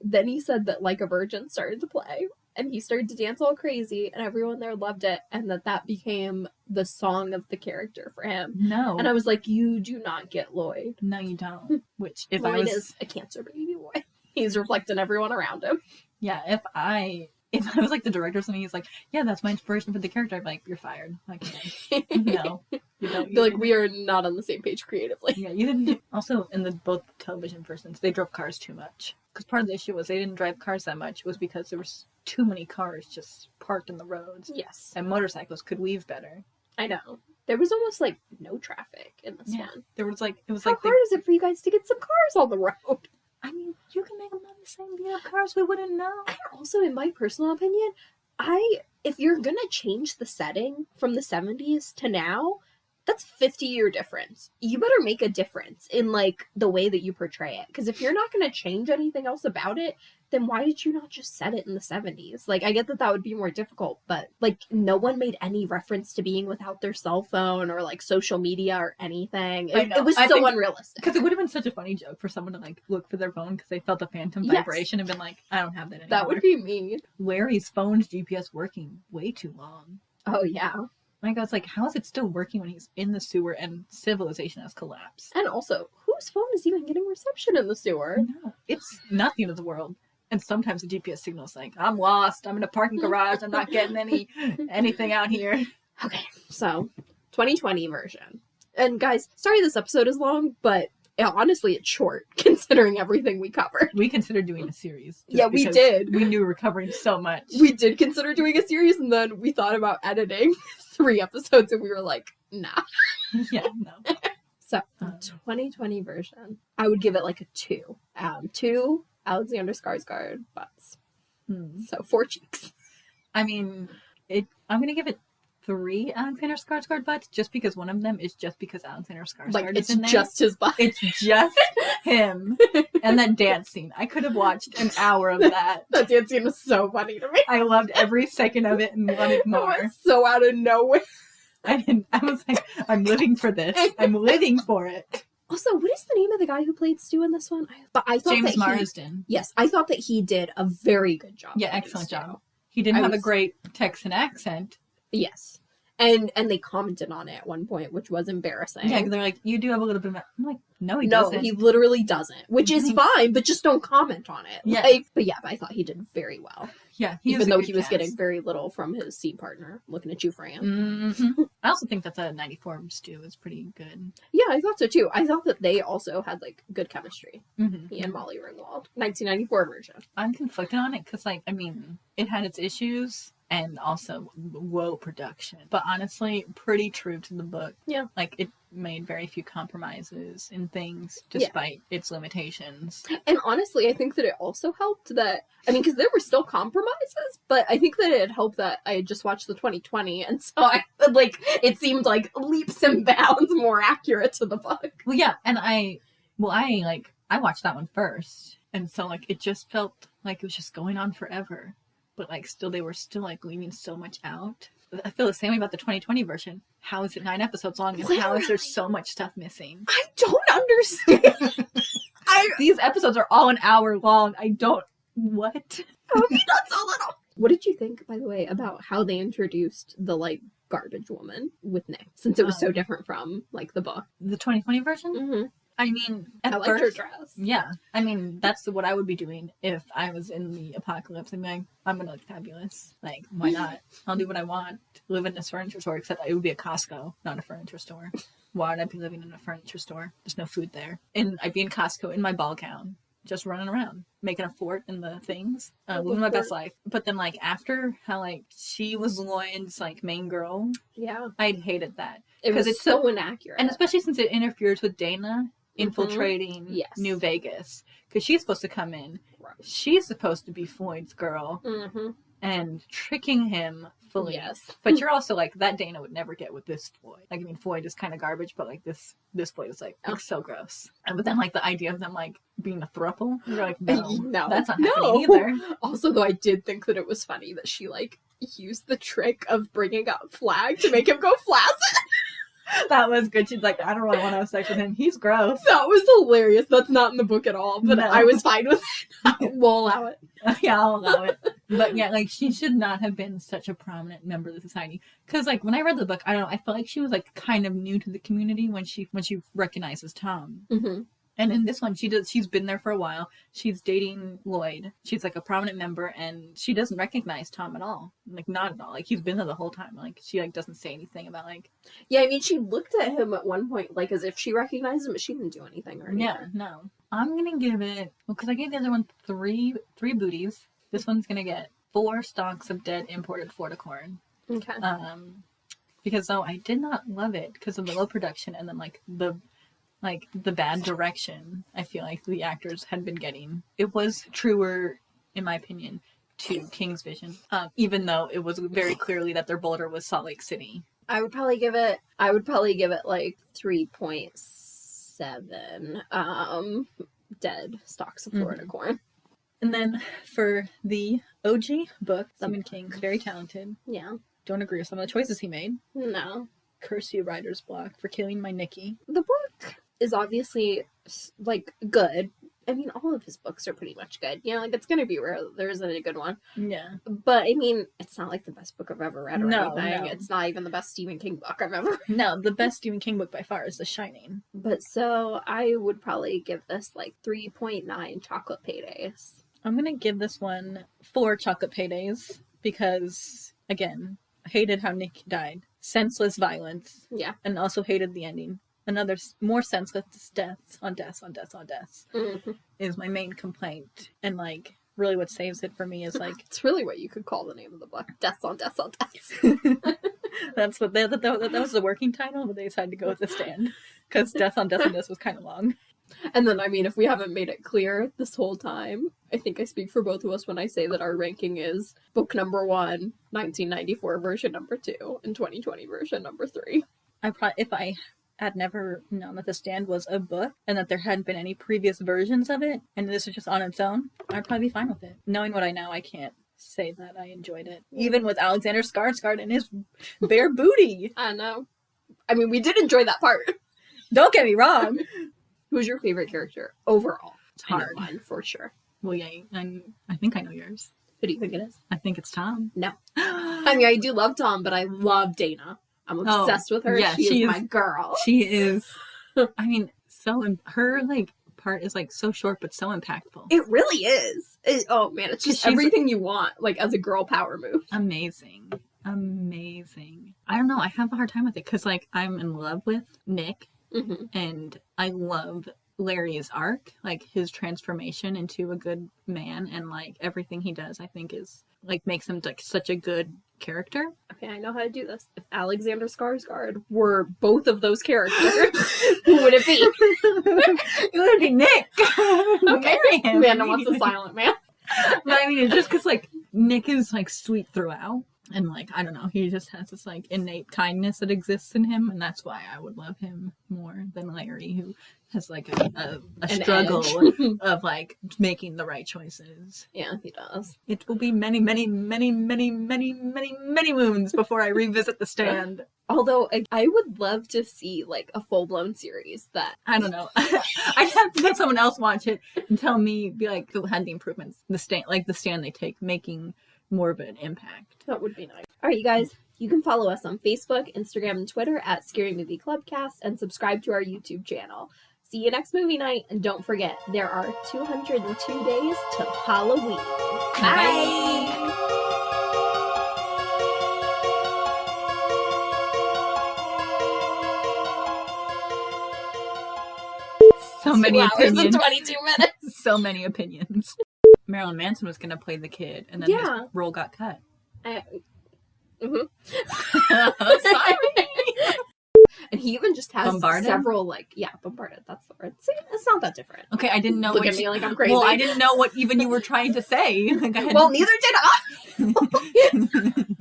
then he said that Like a Virgin started to play, and he started to dance all crazy, and everyone there loved it, and that became the song of the character for him. No. And I was like, you do not get Lloyd. No, you don't. Which if Lloyd I was is a cancer baby boy. He's reflecting everyone around him. Yeah, if I was like the director or something, he's like, yeah, that's my inspiration for the character, I'd be like, you're fired. Like, no. You don't. They're like, we are not on the same page creatively. Yeah, you didn't. Also, in the both television versions, they drove cars too much. Because part of the issue was they didn't drive cars that much. It was because there was too many cars just parked in the roads. Yes. And motorcycles could weave better. I know. There was almost like no traffic in this one. There was like, it was How like hard is it for you guys to get some cars on the road? I mean, you can make them on the same beat up cars, we wouldn't know. And also, in my personal opinion, if you're gonna change the setting from the 70s to now, that's a 50-year difference. You better make a difference in like the way that you portray it. Because if you're not gonna change anything else about it, then why did you not just set it in the 70s? Like, I get that would be more difficult, but like no one made any reference to being without their cell phone or like social media or anything. It was so unrealistic. Because it would have been such a funny joke for someone to like look for their phone because they felt the phantom vibration and been like, I don't have that anymore. That would be mean. Larry's phone's GPS working way too long. Oh yeah. My God, it's like, how is it still working when he's in the sewer and civilization has collapsed? And also, whose phone is even getting reception in the sewer? No, it's not the end of the world. And sometimes the GPS signal's like, I'm lost. I'm in a parking garage. I'm not getting anything out here. Okay, so 2020 version. And guys, sorry this episode is long, but honestly, it's short considering everything we covered. We considered doing a series. Yeah, we did. We knew we were covering so much. We did consider doing a series, and then we thought about editing 3 episodes, and we were like, nah. Yeah, no. So, 2020 version, I would give it like a 2. 2 Alexander Skarsgård butts. So 4 cheeks. I mean, I'm going to give it 3 Alexander Skarsgård butts, just because one of them is just because Alexander Skarsgård is in there. It's just his butt. It's just him. And that dance scene. I could have watched an hour of that. That dance scene was so funny to me. I loved every second of it and wanted more. It was so out of nowhere. I was like, I'm living for this. I'm living for it. Also, what is the name of the guy who played Stu in this one? I thought James that Marsden. Yes, I thought that he did a very good job. Yeah, excellent job. He didn't have a great Texan accent. Yes. And they commented on it at one point, which was embarrassing. Yeah, they're like, you do have a little bit of... I'm like, no, he doesn't. No, he literally doesn't, which is fine, but just don't comment on it. Yeah. But I thought he did very well. Yeah, even though he was getting very little from his scene partner. Looking at you, Fran. Mm-hmm. I also think that the 94 Stu is pretty good. Yeah, I thought so too. I thought that they also had like good chemistry. Mm-hmm. He and Molly Ringwald. 1994 version. I'm conflicted on it because, like, I mean, it had its issues, and also whoa production. But honestly, pretty true to the book. Yeah. Like, it made very few compromises in things despite its limitations. And honestly, I think that it also helped that, I mean, because there were still compromises, but I think that it helped that I had just watched the 2020, and so I, like, it seemed like leaps and bounds more accurate to the book. Well, yeah, and I watched that one first, and so, like, it just felt like it was just going on forever, but, like, still, they were still, like, leaving so much out. I feel the same way about the 2020 version. How is it 9 episodes long, and how is there so much stuff missing? I don't understand. These episodes are all an hour long. What? How have you done so little? What did you think, by the way, about how they introduced the, like, garbage woman with Nick, since it was so different from, like, the book? The 2020 version? Mm-hmm. I mean, I liked her dress. Yeah. I mean, that's what I would be doing if I was in the apocalypse. I'm like, I'm gonna look fabulous. Like, why not? I'll do what I want. Live in this furniture store, except it would be a Costco, not a furniture store. Why would I be living in a furniture store? There's no food there. And I'd be in Costco in my ball gown, just running around, making a fort in the things, living my best life. But then, like, after how, like, she was Lloyd's, like, main girl, Yeah. I'd hated that. Because it's so inaccurate. And especially since it interferes with Dana infiltrating Yes. New Vegas, because she's supposed to come in. Right. She's supposed to be Floyd's girl Mm-hmm. and tricking him fully. Yes. But you're also like, that Dana would never get with this Floyd. Like, I mean, Floyd is kind of garbage, but like this Floyd is like so gross. But then, like, the idea of them like being a throuple, you're like, no, that's not happening either. Also, though, I did think that it was funny that she like used the trick of bringing up Flag to make him go flaccid. That was good. She's like, I don't really want to have sex with him. He's gross. That was hilarious. That's not in the book at all, but No. I was fine with it. We'll allow it. Yeah, I'll allow it. But yeah, like, she should not have been such a prominent member of the society. Because, like, when I read the book, I don't know, I felt like she was, like, kind of new to the community when she recognizes Tom. Mm-hmm. And in this one, she's been there for a while. She's dating Lloyd. She's, like, a prominent member, and she doesn't recognize Tom at all. Like, not at all. Like, he's been there the whole time. Like, she, like, doesn't say anything about, like... Yeah, I mean, she looked at him at one point, like, as if she recognized him, but she didn't do anything or anything. Yeah, no. I'm gonna give it... Well, because I gave the other one three booties. This one's gonna get 4 stalks of dead imported Florida corn. Okay. Because, though, I did not love it because of the low production and then, like, the bad direction I feel like the actors had been getting. It was truer, in my opinion, to King's vision, even though it was very clearly that their boulder was Salt Lake City. I would probably give it like 3.7 dead stalks of Florida corn. And then for the OG book, Stephen King, very talented. Yeah. Don't agree with some of the choices he made. No. Curse you, writer's block, for killing my Nikki. The book is obviously, like, good. I mean, all of his books are pretty much good. You know, like, it's gonna be rare that there isn't a good one. Yeah. But, I mean, it's not, like, the best book I've ever read or anything. No. It's not even the best Stephen King book I've ever read. No, the best Stephen King book by far is The Shining. But, so, I would probably give this, like, 3.9 chocolate paydays. I'm gonna give this one 4 chocolate paydays because, again, I hated how Nick died. Senseless violence. Yeah. And also hated the ending. Another more senseless deaths on deaths on deaths on deaths Mm-hmm. is my main complaint. And, like, really what saves it for me is, like... It's really what you could call the name of the book. Deaths on deaths on deaths. That's what that was the working title, but they decided to go with The Stand. Because Death on Death on Death was kind of long. And then, I mean, if we haven't made it clear this whole time, I think I speak for both of us when I say that our ranking is book number 1, 1994 version number 2, and 2020 version number 3. If I had never known that The Stand was a book and that there hadn't been any previous versions of it, and this is just on its own, I'd probably be fine with it. Knowing what I know, I can't say that I enjoyed it. Even with Alexander Skarsgård and his bare booty. I know. I mean, we did enjoy that part. Don't get me wrong. Who's your favorite character overall? It's hard. I know mine, for sure. Well, yeah, I think I know yours. Who do you think it is? I think it's Tom. No. I mean, I do love Tom, but I love Dana. I'm obsessed with her. Yeah, she is my girl. She is. I mean, her, like, part is, like, so short but so impactful. It really is. Oh, man, it's just everything you want, like, as a girl power move. Amazing. I don't know. I have a hard time with it because, like, I'm in love with Nick. Mm-hmm. And I love Larry's arc, like his transformation into a good man, and like everything he does, I think is like makes him like such a good character. Okay, I know how to do this. If Alexander Skarsgård were both of those characters, who would it be? It would be Nick. Okay, Marry him. Amanda wants a silent man. But I mean, it's just because like Nick is like sweet throughout, and like I don't know, he just has this like innate kindness that exists in him, and that's why I would love him more than Larry, who has like a struggle of like making the right choices. Yeah, he does. It will be many, many, many, many, many, many, many moons before I revisit The Stand. Although I would love to see like a full-blown series that I don't know. I'd have to have someone else watch it and tell me, be like, who had the improvements, The Stand they take, making more of an impact. That would be nice. All right, you guys, you can follow us on Facebook, Instagram, and Twitter at Scary Movie Clubcast, and subscribe to our YouTube channel. See you next movie night, and don't forget, there are 202 days to Halloween. Bye! So many 2 hours opinions. and 22 minutes. So many opinions. Marilyn Manson was going to play the kid, and then his role got cut. Sorry. And he even just has several, like, bombarded. That's the word. See, it's not that different. Okay, I didn't know. Look at me like I'm crazy. Well, I didn't know what even you were trying to say. Like, well, neither did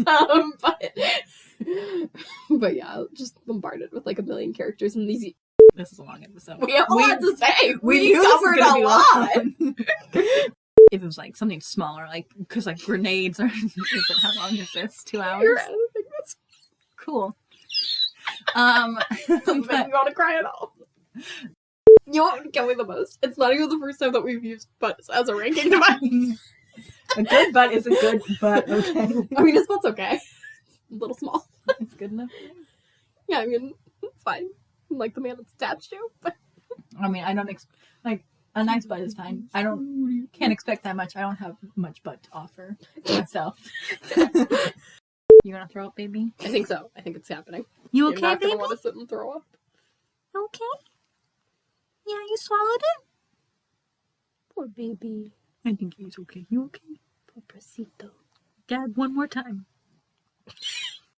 I. But yeah, just bombarded with like a million characters and these. This is a long episode. We have a lot to say. We covered a lot. If it was like something smaller, like because like grenades are. Is it, how long is this? 2 hours. I don't think that's cool. doesn't make me want to cry at all. You know what would kill me the most? It's not even the first time that we've used butts as a ranking device. A good butt is a good butt. Okay. I mean, his butt's okay. It's a little small. It's good enough. Yeah, I mean, it's fine. Like the man it's attached to, but I mean, I don't like a nice butt is fine. Can't expect that much. I don't have much butt to offer myself. You gonna throw up, baby? I think so. I think it's happening. You You're okay, not baby? gonna want to sit and throw up. Okay. Yeah, you swallowed it? Poor baby. I think he's okay. You okay? Pobrecito. Dad, one more time.